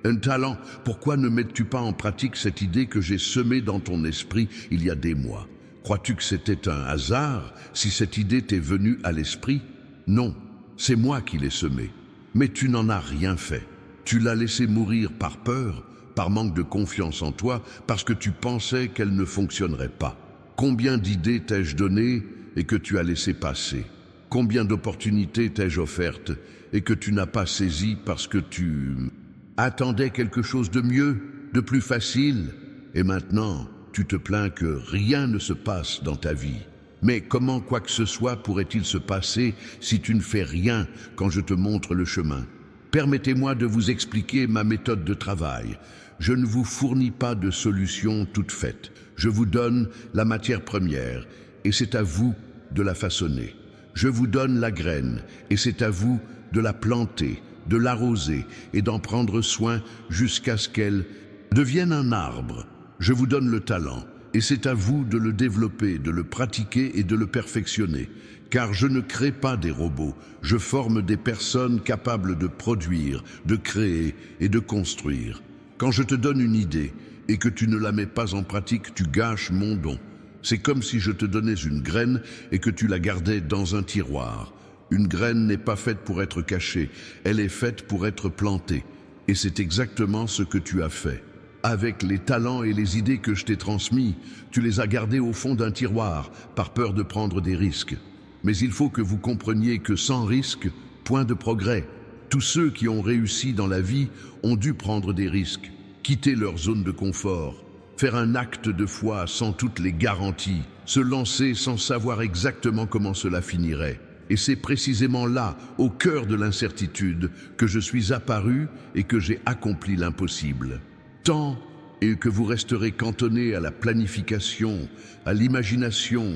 [SPEAKER 1] un talent? Pourquoi ne mets-tu pas en pratique cette idée que j'ai semée dans ton esprit il y a des mois? Crois-tu que c'était un hasard si cette idée t'est venue à l'esprit? Non, c'est moi qui l'ai semée. Mais tu n'en as rien fait. Tu l'as laissée mourir par peur, par manque de confiance en toi, parce que tu pensais qu'elle ne fonctionnerait pas. Combien d'idées t'ai-je données et que tu as laissé passer? Combien d'opportunités t'ai-je offertes et que tu n'as pas saisies parce que tu attendais quelque chose de mieux, de plus facile, et maintenant, tu te plains que rien ne se passe dans ta vie. Mais comment quoi que ce soit pourrait-il se passer si tu ne fais rien quand je te montre le chemin? Permettez-moi de vous expliquer ma méthode de travail. Je ne vous fournis pas de solution toute faite. Je vous donne la matière première, et c'est à vous de la façonner. Je vous donne la graine, et c'est à vous de la planter, de l'arroser et d'en prendre soin jusqu'à ce qu'elle devienne un arbre. Je vous donne le talent et c'est à vous de le développer, de le pratiquer et de le perfectionner. Car je ne crée pas des robots, je forme des personnes capables de produire, de créer et de construire. Quand je te donne une idée et que tu ne la mets pas en pratique, tu gâches mon don. C'est comme si je te donnais une graine et que tu la gardais dans un tiroir. Une graine n'est pas faite pour être cachée, elle est faite pour être plantée. Et c'est exactement ce que tu as fait. Avec les talents et les idées que je t'ai transmis, tu les as gardés au fond d'un tiroir, par peur de prendre des risques. Mais il faut que vous compreniez que sans risque, point de progrès. Tous ceux qui ont réussi dans la vie ont dû prendre des risques, quitter leur zone de confort. faire un acte de foi sans toutes les garanties, se lancer sans savoir exactement comment cela finirait. Et c'est précisément là, au cœur de l'incertitude, que je suis apparu et que j'ai accompli l'impossible. Tant et que vous resterez cantonné à la planification, à l'imagination,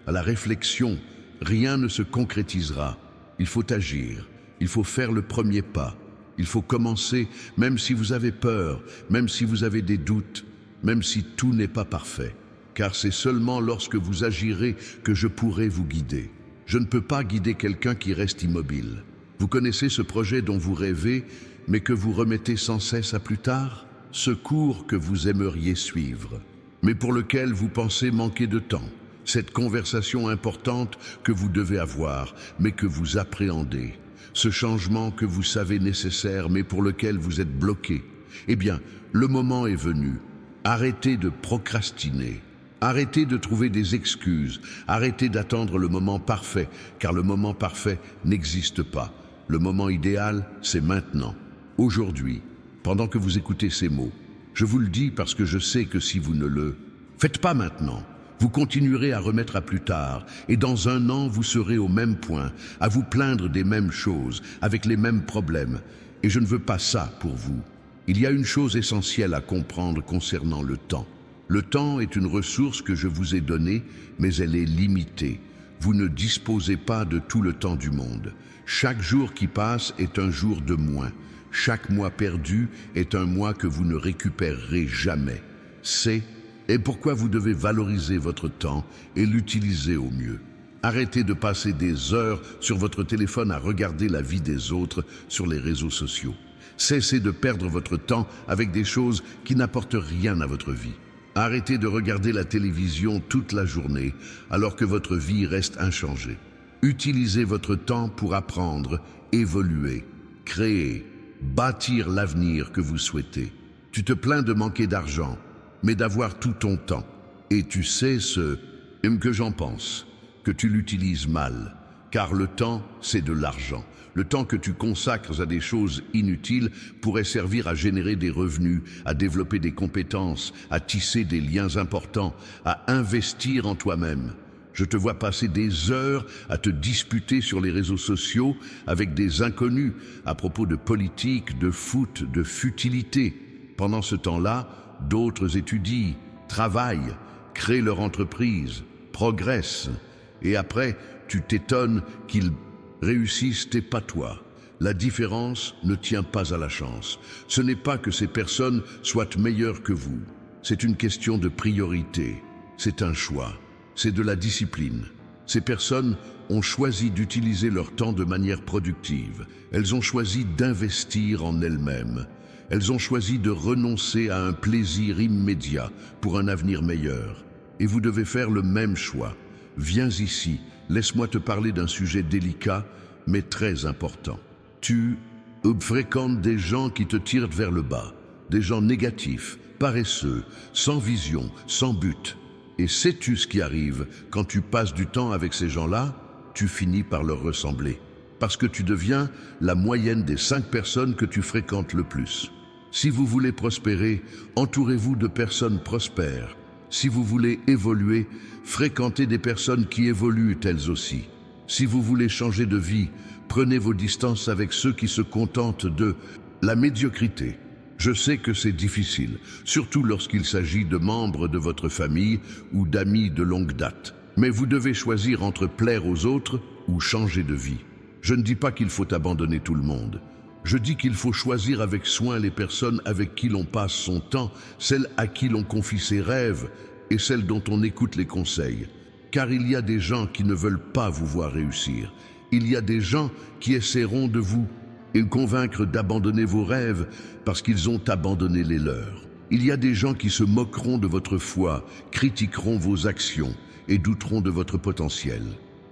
[SPEAKER 1] à la réflexion, rien ne se concrétisera. Il faut agir, il faut faire le premier pas, il faut commencer même si vous avez peur, même si vous avez des doutes, même si tout n'est pas parfait. Car c'est seulement lorsque vous agirez que je pourrai vous guider. Je ne peux pas guider quelqu'un qui reste immobile. Vous connaissez ce projet dont vous rêvez, mais que vous remettez sans cesse à plus tard? Ce cours que vous aimeriez suivre, mais pour lequel vous pensez manquer de temps. Cette conversation importante que vous devez avoir, mais que vous appréhendez. Ce changement que vous savez nécessaire, mais pour lequel vous êtes bloqué. Eh bien, le moment est venu. Arrêtez de procrastiner. Arrêtez de trouver des excuses. Arrêtez d'attendre le moment parfait, car le moment parfait n'existe pas. Le moment idéal, c'est maintenant, aujourd'hui, pendant que vous écoutez ces mots. Je vous le dis parce que je sais que si vous ne le faites pas maintenant, vous continuerez à remettre à plus tard, et dans un an, vous serez au même point, à vous plaindre des mêmes choses, avec les mêmes problèmes. Et je ne veux pas ça pour vous. Il y a une chose essentielle à comprendre concernant le temps. Le temps est une ressource que je vous ai donnée, mais elle est limitée. Vous ne disposez pas de tout le temps du monde. Chaque jour qui passe est un jour de moins. Chaque mois perdu est un mois que vous ne récupérerez jamais. C'est pourquoi vous devez valoriser votre temps et l'utiliser au mieux. Arrêtez de passer des heures sur votre téléphone à regarder la vie des autres sur les réseaux sociaux. Cessez de perdre votre temps avec des choses qui n'apportent rien à votre vie. Arrêtez de regarder la télévision toute la journée alors que votre vie reste inchangée. Utilisez votre temps pour apprendre, évoluer, créer, bâtir l'avenir que vous souhaitez. Tu te plains de manquer d'argent, mais d'avoir tout ton temps. Et tu sais ce que j'en pense, que tu l'utilises mal, car le temps, c'est de l'argent. Le temps que tu consacres à des choses inutiles pourrait servir à générer des revenus, à développer des compétences, à tisser des liens importants, à investir en toi-même. Je te vois passer des heures à te disputer sur les réseaux sociaux avec des inconnus à propos de politique, de foot, de futilité. Pendant ce temps-là, d'autres étudient, travaillent, créent leur entreprise, progressent. Et après, tu t'étonnes qu'ils réussissent et pas toi. La différence ne tient pas à la chance. Ce n'est pas que ces personnes soient meilleures que vous. C'est une question de priorité. C'est un choix. C'est de la discipline. Ces personnes ont choisi d'utiliser leur temps de manière productive. Elles ont choisi d'investir en elles-mêmes. Elles ont choisi de renoncer à un plaisir immédiat pour un avenir meilleur. Et vous devez faire le même choix. Viens ici, laisse-moi te parler d'un sujet délicat, mais très important. Tu fréquentes des gens qui te tirent vers le bas, des gens négatifs, paresseux, sans vision, sans but. Et sais-tu ce qui arrive quand tu passes du temps avec ces gens-là? Tu finis par leur ressembler. Parce que tu deviens la moyenne des 5 personnes que tu fréquentes le plus. Si vous voulez prospérer, entourez-vous de personnes prospères. Si vous voulez évoluer, fréquentez des personnes qui évoluent elles aussi. Si vous voulez changer de vie, prenez vos distances avec ceux qui se contentent de la médiocrité. Je sais que c'est difficile, surtout lorsqu'il s'agit de membres de votre famille ou d'amis de longue date. Mais vous devez choisir entre plaire aux autres ou changer de vie. Je ne dis pas qu'il faut abandonner tout le monde. Je dis qu'il faut choisir avec soin les personnes avec qui l'on passe son temps, celles à qui l'on confie ses rêves et celles dont on écoute les conseils. Car il y a des gens qui ne veulent pas vous voir réussir. Il y a des gens qui essaieront de vous convaincre d'abandonner vos rêves parce qu'ils ont abandonné les leurs. Il y a des gens qui se moqueront de votre foi, critiqueront vos actions et douteront de votre potentiel.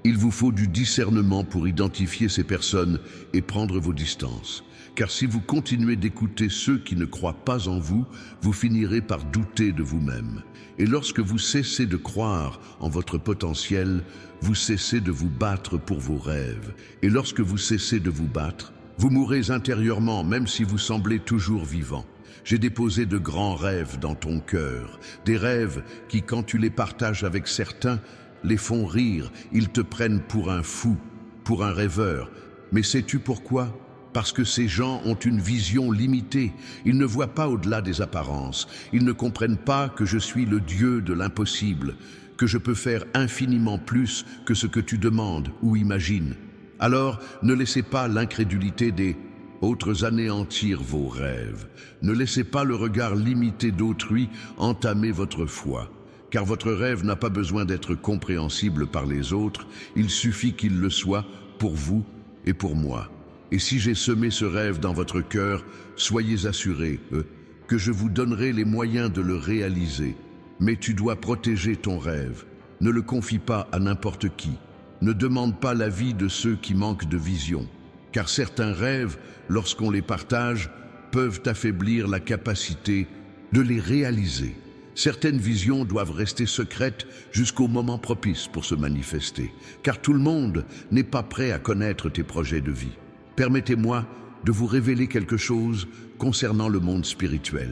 [SPEAKER 1] Il vous faut du discernement pour identifier ces personnes et prendre vos distances. Car si vous continuez d'écouter ceux qui ne croient pas en vous, vous finirez par douter de vous-même. Et lorsque vous cessez de croire en votre potentiel, vous cessez de vous battre pour vos rêves. Et lorsque vous cessez de vous battre, vous mourrez intérieurement, même si vous semblez toujours vivant. J'ai déposé de grands rêves dans ton cœur, des rêves qui, quand tu les partages avec certains, les font rire, ils te prennent pour un fou, pour un rêveur. Mais sais-tu pourquoi ? Parce que ces gens ont une vision limitée, ils ne voient pas au-delà des apparences, ils ne comprennent pas que je suis le Dieu de l'impossible, que je peux faire infiniment plus que ce que tu demandes ou imagines. Alors, ne laissez pas l'incrédulité des autres anéantir vos rêves. Ne laissez pas le regard limité d'autrui entamer votre foi. Car votre rêve n'a pas besoin d'être compréhensible par les autres, il suffit qu'il le soit pour vous et pour moi. Et si j'ai semé ce rêve dans votre cœur, soyez assurés que je vous donnerai les moyens de le réaliser. Mais tu dois protéger ton rêve. Ne le confie pas à n'importe qui. Ne demande pas l'avis de ceux qui manquent de vision. Car certains rêves, lorsqu'on les partage, peuvent affaiblir la capacité de les réaliser. Certaines visions doivent rester secrètes jusqu'au moment propice pour se manifester. Car tout le monde n'est pas prêt à connaître tes projets de vie. Permettez-moi de vous révéler quelque chose concernant le monde spirituel.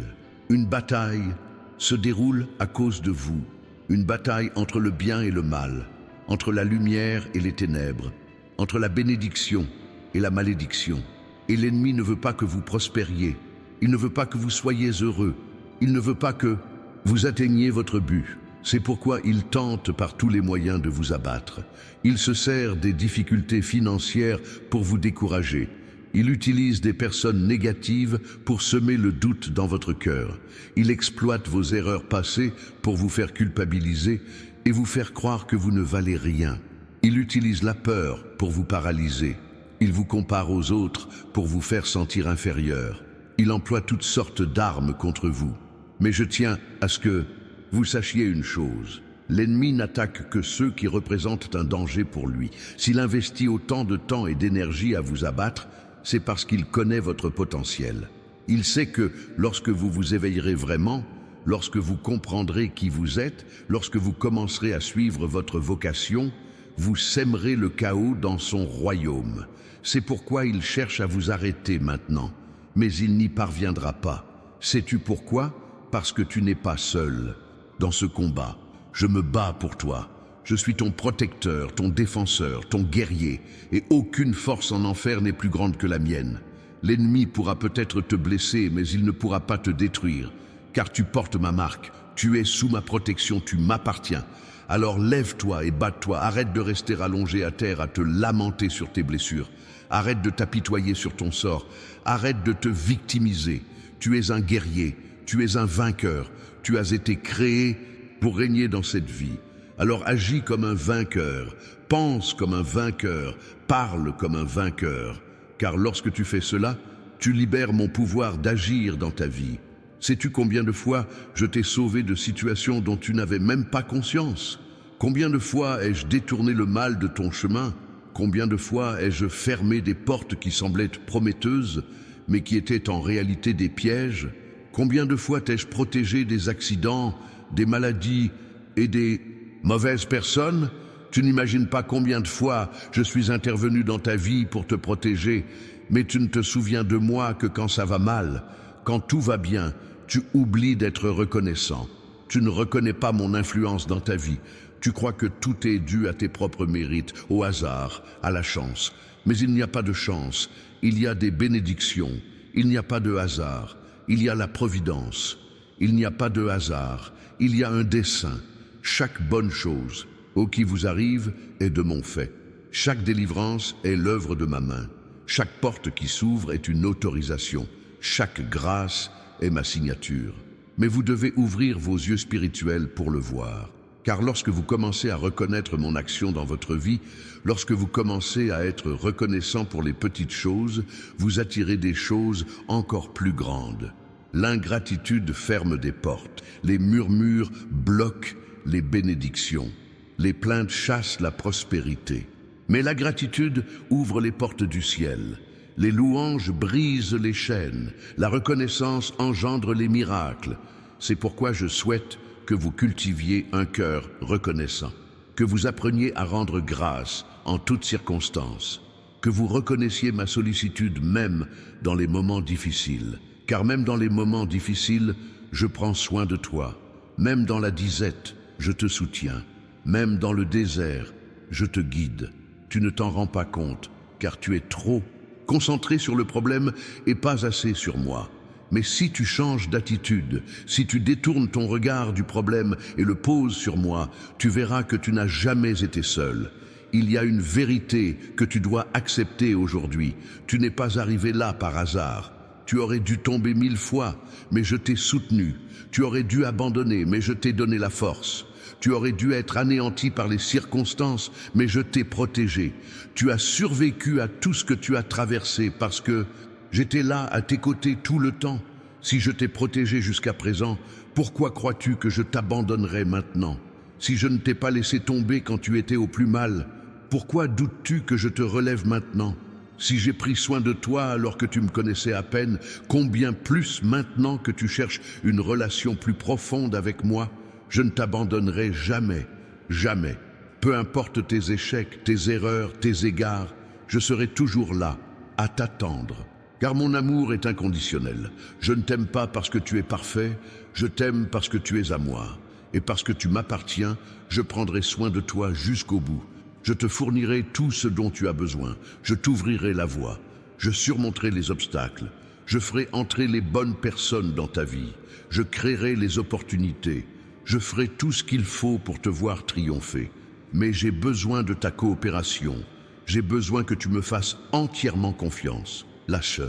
[SPEAKER 1] Une bataille se déroule à cause de vous. Une bataille entre le bien et le mal, entre la lumière et les ténèbres, entre la bénédiction et la malédiction. Et l'ennemi ne veut pas que vous prospériez. Il ne veut pas que vous soyez heureux. Il ne veut pas que vous atteigniez votre but. C'est pourquoi il tente par tous les moyens de vous abattre. Il se sert des difficultés financières pour vous décourager. Il utilise des personnes négatives pour semer le doute dans votre cœur. Il exploite vos erreurs passées pour vous faire culpabiliser et vous faire croire que vous ne valez rien. Il utilise la peur pour vous paralyser. Il vous compare aux autres pour vous faire sentir inférieur. Il emploie toutes sortes d'armes contre vous. Mais je tiens à ce que vous sachiez une chose. L'ennemi n'attaque que ceux qui représentent un danger pour lui. S'il investit autant de temps et d'énergie à vous abattre, c'est parce qu'il connaît votre potentiel. Il sait que lorsque vous vous éveillerez vraiment, lorsque vous comprendrez qui vous êtes, lorsque vous commencerez à suivre votre vocation, vous sèmerez le chaos dans son royaume. C'est pourquoi il cherche à vous arrêter maintenant, mais il n'y parviendra pas. Sais-tu pourquoi ? Parce que tu n'es pas seul dans ce combat. Je me bats pour toi. Je suis ton protecteur, ton défenseur, ton guerrier, et aucune force en enfer n'est plus grande que la mienne. L'ennemi pourra peut-être te blesser, mais il ne pourra pas te détruire, car tu portes ma marque, tu es sous ma protection, tu m'appartiens. Alors lève-toi et bats-toi, arrête de rester allongé à terre à te lamenter sur tes blessures, arrête de t'apitoyer sur ton sort, arrête de te victimiser. Tu es un guerrier, tu es un vainqueur, tu as été créé pour régner dans cette vie. Alors agis comme un vainqueur, pense comme un vainqueur, parle comme un vainqueur. Car lorsque tu fais cela, tu libères mon pouvoir d'agir dans ta vie. Sais-tu combien de fois je t'ai sauvé de situations dont tu n'avais même pas conscience? Combien de fois ai-je détourné le mal de ton chemin? Combien de fois ai-je fermé des portes qui semblaient prometteuses, mais qui étaient en réalité des pièges? Combien de fois t'ai-je protégé des accidents, des maladies et des mauvaises personnes? Tu n'imagines pas combien de fois je suis intervenu dans ta vie pour te protéger, mais tu ne te souviens de moi que quand ça va mal. Quand tout va bien, tu oublies d'être reconnaissant. Tu ne reconnais pas mon influence dans ta vie. Tu crois que tout est dû à tes propres mérites, au hasard, à la chance. Mais il n'y a pas de chance, il y a des bénédictions. Il n'y a pas de hasard, il y a la providence. Il n'y a pas de hasard, il y a un dessein. Chaque bonne chose, qui vous arrive, est de mon fait. Chaque délivrance est l'œuvre de ma main. Chaque porte qui s'ouvre est une autorisation. Chaque grâce est ma signature. Mais vous devez ouvrir vos yeux spirituels pour le voir. Car lorsque vous commencez à reconnaître mon action dans votre vie, lorsque vous commencez à être reconnaissant pour les petites choses, vous attirez des choses encore plus grandes. L'ingratitude ferme des portes, les murmures bloquent les bénédictions, les plaintes chassent la prospérité. Mais la gratitude ouvre les portes du ciel, les louanges brisent les chaînes, la reconnaissance engendre les miracles. C'est pourquoi je souhaite que vous cultiviez un cœur reconnaissant, que vous appreniez à rendre grâce en toutes circonstances, que vous reconnaissiez ma sollicitude même dans les moments difficiles, car même dans les moments difficiles, je prends soin de toi. Même dans la disette, je te soutiens. Même dans le désert, je te guide. Tu ne t'en rends pas compte, car tu es trop concentré sur le problème et pas assez sur moi. Mais si tu changes d'attitude, si tu détournes ton regard du problème et le poses sur moi, tu verras que tu n'as jamais été seul. Il y a une vérité que tu dois accepter aujourd'hui. Tu n'es pas arrivé là par hasard. Tu aurais dû tomber 1000 fois, mais je t'ai soutenu. Tu aurais dû abandonner, mais je t'ai donné la force. Tu aurais dû être anéanti par les circonstances, mais je t'ai protégé. Tu as survécu à tout ce que tu as traversé parce que j'étais là à tes côtés tout le temps. Si je t'ai protégé jusqu'à présent, pourquoi crois-tu que je t'abandonnerai maintenant? Si je ne t'ai pas laissé tomber quand tu étais au plus mal, pourquoi doutes-tu que je te relève maintenant? Si j'ai pris soin de toi alors que tu me connaissais à peine, combien plus maintenant que tu cherches une relation plus profonde avec moi? Je ne t'abandonnerai jamais, jamais. Peu importe tes échecs, tes erreurs, tes égards, je serai toujours là, à t'attendre. Car mon amour est inconditionnel. Je ne t'aime pas parce que tu es parfait, je t'aime parce que tu es à moi. Et parce que tu m'appartiens, je prendrai soin de toi jusqu'au bout. Je te fournirai tout ce dont tu as besoin. Je t'ouvrirai la voie. Je surmonterai les obstacles. Je ferai entrer les bonnes personnes dans ta vie. Je créerai les opportunités. Je ferai tout ce qu'il faut pour te voir triompher. Mais j'ai besoin de ta coopération. J'ai besoin que tu me fasses entièrement confiance. Lâche.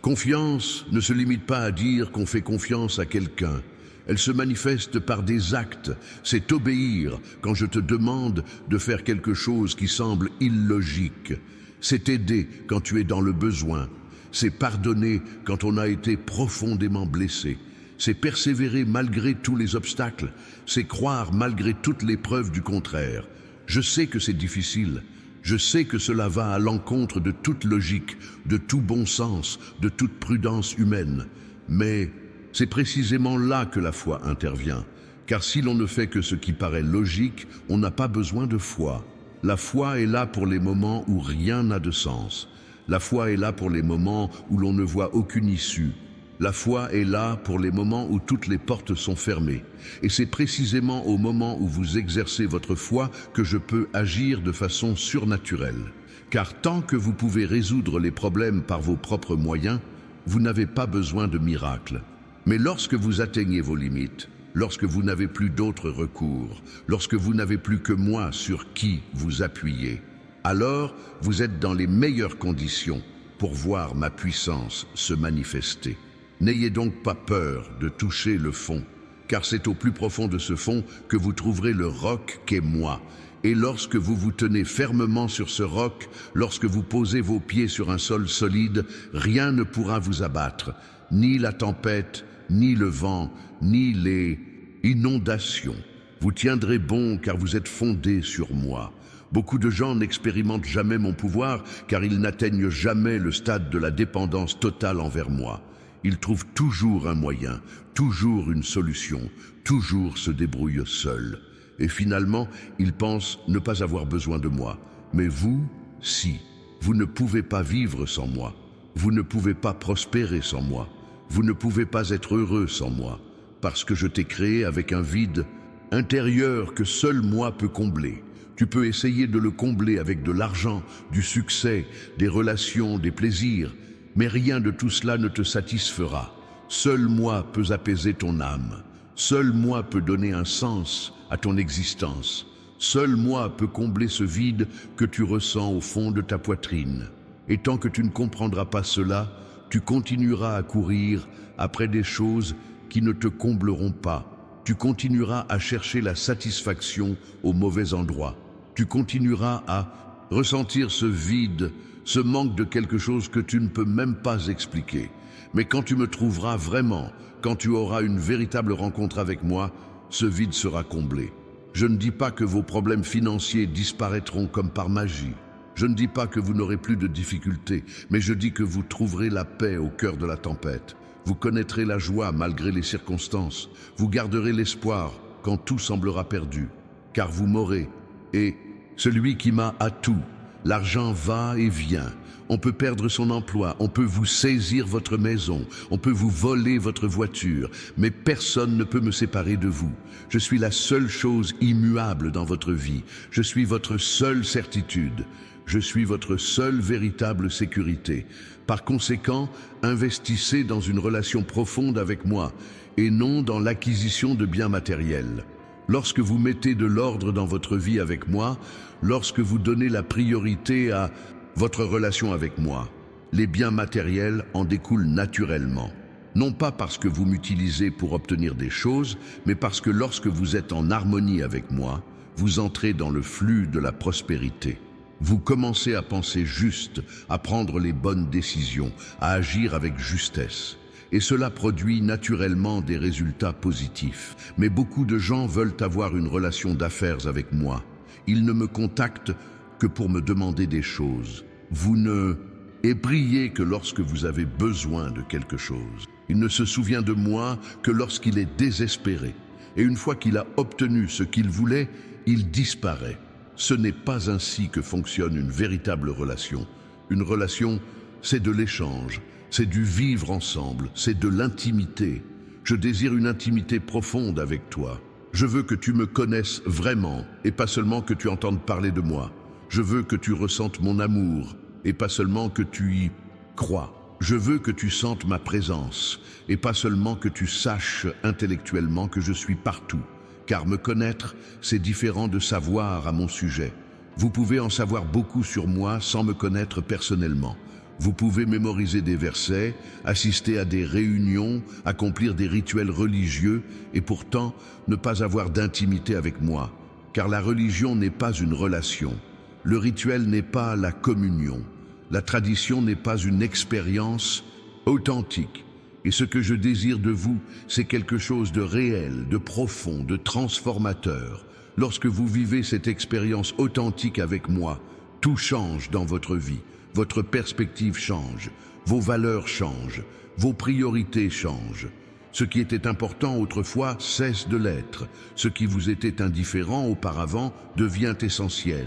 [SPEAKER 1] Confiance ne se limite pas à dire qu'on fait confiance à quelqu'un. Elle se manifeste par des actes. C'est obéir quand je te demande de faire quelque chose qui semble illogique. C'est aider quand tu es dans le besoin. C'est pardonner quand on a été profondément blessé. C'est persévérer malgré tous les obstacles. C'est croire malgré toutes les preuves du contraire. Je sais que c'est difficile. Je sais que cela va à l'encontre de toute logique, de tout bon sens, de toute prudence humaine. Mais c'est précisément là que la foi intervient. Car si l'on ne fait que ce qui paraît logique, on n'a pas besoin de foi. La foi est là pour les moments où rien n'a de sens. La foi est là pour les moments où l'on ne voit aucune issue. La foi est là pour les moments où toutes les portes sont fermées. Et c'est précisément au moment où vous exercez votre foi que je peux agir de façon surnaturelle. Car tant que vous pouvez résoudre les problèmes par vos propres moyens, vous n'avez pas besoin de miracles. Mais lorsque vous atteignez vos limites, lorsque vous n'avez plus d'autres recours, lorsque vous n'avez plus que moi sur qui vous appuyer, alors vous êtes dans les meilleures conditions pour voir ma puissance se manifester. N'ayez donc pas peur de toucher le fond, car c'est au plus profond de ce fond que vous trouverez le roc qu'est moi. Et lorsque vous vous tenez fermement sur ce roc, lorsque vous posez vos pieds sur un sol solide, rien ne pourra vous abattre, ni la tempête, ni le vent, ni les inondations. Vous tiendrez bon car vous êtes fondés sur moi. Beaucoup de gens n'expérimentent jamais mon pouvoir car ils n'atteignent jamais le stade de la dépendance totale envers moi. Ils trouvent toujours un moyen, toujours une solution, toujours se débrouillent seuls. Et finalement, ils pensent ne pas avoir besoin de moi. Mais vous, si. Vous ne pouvez pas vivre sans moi. Vous ne pouvez pas prospérer sans moi. Vous ne pouvez pas être heureux sans moi. Parce que je t'ai créé avec un vide intérieur que seul moi peux combler. Tu peux essayer de le combler avec de l'argent, du succès, des relations, des plaisirs. Mais rien de tout cela ne te satisfera. Seul moi peux apaiser ton âme. Seul moi peut donner un sens à ton existence. Seul moi peut combler ce vide que tu ressens au fond de ta poitrine. Et tant que tu ne comprendras pas cela, tu continueras à courir après des choses qui ne te combleront pas. Tu continueras à chercher la satisfaction au mauvais endroit. Tu continueras à ressentir ce vide, ce manque de quelque chose que tu ne peux même pas expliquer. Mais quand tu me trouveras vraiment, quand tu auras une véritable rencontre avec moi, ce vide sera comblé. Je ne dis pas que vos problèmes financiers disparaîtront comme par magie. Je ne dis pas que vous n'aurez plus de difficultés, mais je dis que vous trouverez la paix au cœur de la tempête. Vous connaîtrez la joie malgré les circonstances. Vous garderez l'espoir quand tout semblera perdu. Car vous m'aurez, et celui qui m'a a tout. L'argent va et vient. On peut perdre son emploi, on peut vous saisir votre maison, on peut vous voler votre voiture, mais personne ne peut me séparer de vous. Je suis la seule chose immuable dans votre vie. Je suis votre seule certitude. Je suis votre seule véritable sécurité. Par conséquent, investissez dans une relation profonde avec moi et non dans l'acquisition de biens matériels. Lorsque vous mettez de l'ordre dans votre vie avec moi, lorsque vous donnez la priorité à votre relation avec moi, les biens matériels en découlent naturellement. Non pas parce que vous m'utilisez pour obtenir des choses, mais parce que lorsque vous êtes en harmonie avec moi, vous entrez dans le flux de la prospérité. Vous commencez à penser juste, à prendre les bonnes décisions, à agir avec justesse. Et cela produit naturellement des résultats positifs. Mais beaucoup de gens veulent avoir une relation d'affaires avec moi. Ils ne me contactent que pour me demander des choses. Vous ne brillez que lorsque vous avez besoin de quelque chose. Il ne se souvient de moi que lorsqu'il est désespéré. Et une fois qu'il a obtenu ce qu'il voulait, il disparaît. Ce n'est pas ainsi que fonctionne une véritable relation. Une relation, c'est de l'échange, c'est du vivre ensemble, c'est de l'intimité. Je désire une intimité profonde avec toi. Je veux que tu me connaisses vraiment et pas seulement que tu entendes parler de moi. Je veux que tu ressentes mon amour et pas seulement que tu y crois. Je veux que tu sentes ma présence et pas seulement que tu saches intellectuellement que je suis partout. Car me connaître, c'est différent de savoir à mon sujet. Vous pouvez en savoir beaucoup sur moi sans me connaître personnellement. Vous pouvez mémoriser des versets, assister à des réunions, accomplir des rituels religieux et pourtant ne pas avoir d'intimité avec moi. Car la religion n'est pas une relation. Le rituel n'est pas la communion. La tradition n'est pas une expérience authentique. Et ce que je désire de vous, c'est quelque chose de réel, de profond, de transformateur. Lorsque vous vivez cette expérience authentique avec moi, tout change dans votre vie. Votre perspective change, vos valeurs changent, vos priorités changent. Ce qui était important autrefois cesse de l'être. Ce qui vous était indifférent auparavant devient essentiel.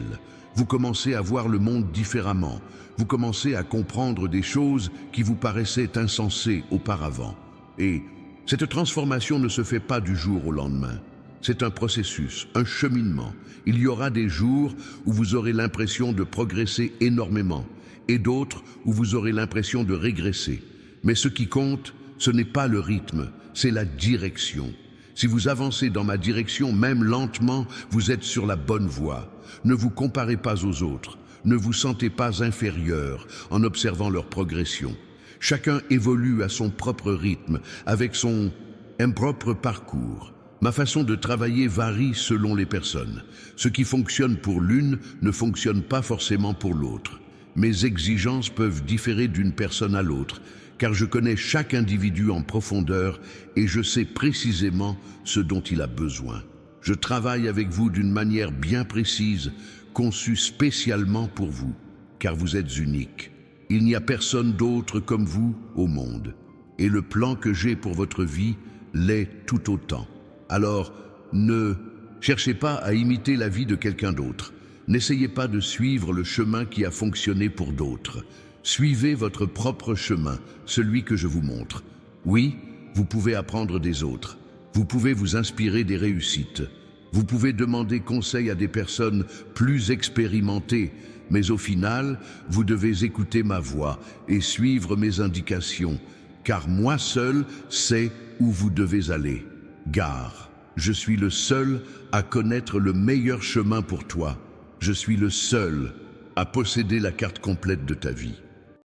[SPEAKER 1] Vous commencez à voir le monde différemment. Vous commencez à comprendre des choses qui vous paraissaient insensées auparavant. Et cette transformation ne se fait pas du jour au lendemain. C'est un processus, un cheminement. Il y aura des jours où vous aurez l'impression de progresser énormément et d'autres où vous aurez l'impression de régresser. Mais ce qui compte, ce n'est pas le rythme, c'est la direction. Si vous avancez dans ma direction, même lentement, vous êtes sur la bonne voie. Ne vous comparez pas aux autres. Ne vous sentez pas inférieur en observant leur progression. Chacun évolue à son propre rythme, avec son propre parcours. Ma façon de travailler varie selon les personnes. Ce qui fonctionne pour l'une ne fonctionne pas forcément pour l'autre. Mes exigences peuvent différer d'une personne à l'autre, car je connais chaque individu en profondeur et je sais précisément ce dont il a besoin. Je travaille avec vous d'une manière bien précise, conçue spécialement pour vous, car vous êtes unique. Il n'y a personne d'autre comme vous au monde, et le plan que j'ai pour votre vie l'est tout autant. Alors, ne cherchez pas à imiter la vie de quelqu'un d'autre. N'essayez pas de suivre le chemin qui a fonctionné pour d'autres. Suivez votre propre chemin, celui que je vous montre. Oui, vous pouvez apprendre des autres. Vous pouvez vous inspirer des réussites. Vous pouvez demander conseil à des personnes plus expérimentées, mais au final, vous devez écouter ma voix et suivre mes indications, car moi seul sais où vous devez aller. Gare, je suis le seul à connaître le meilleur chemin pour toi. Je suis le seul à posséder la carte complète de ta vie.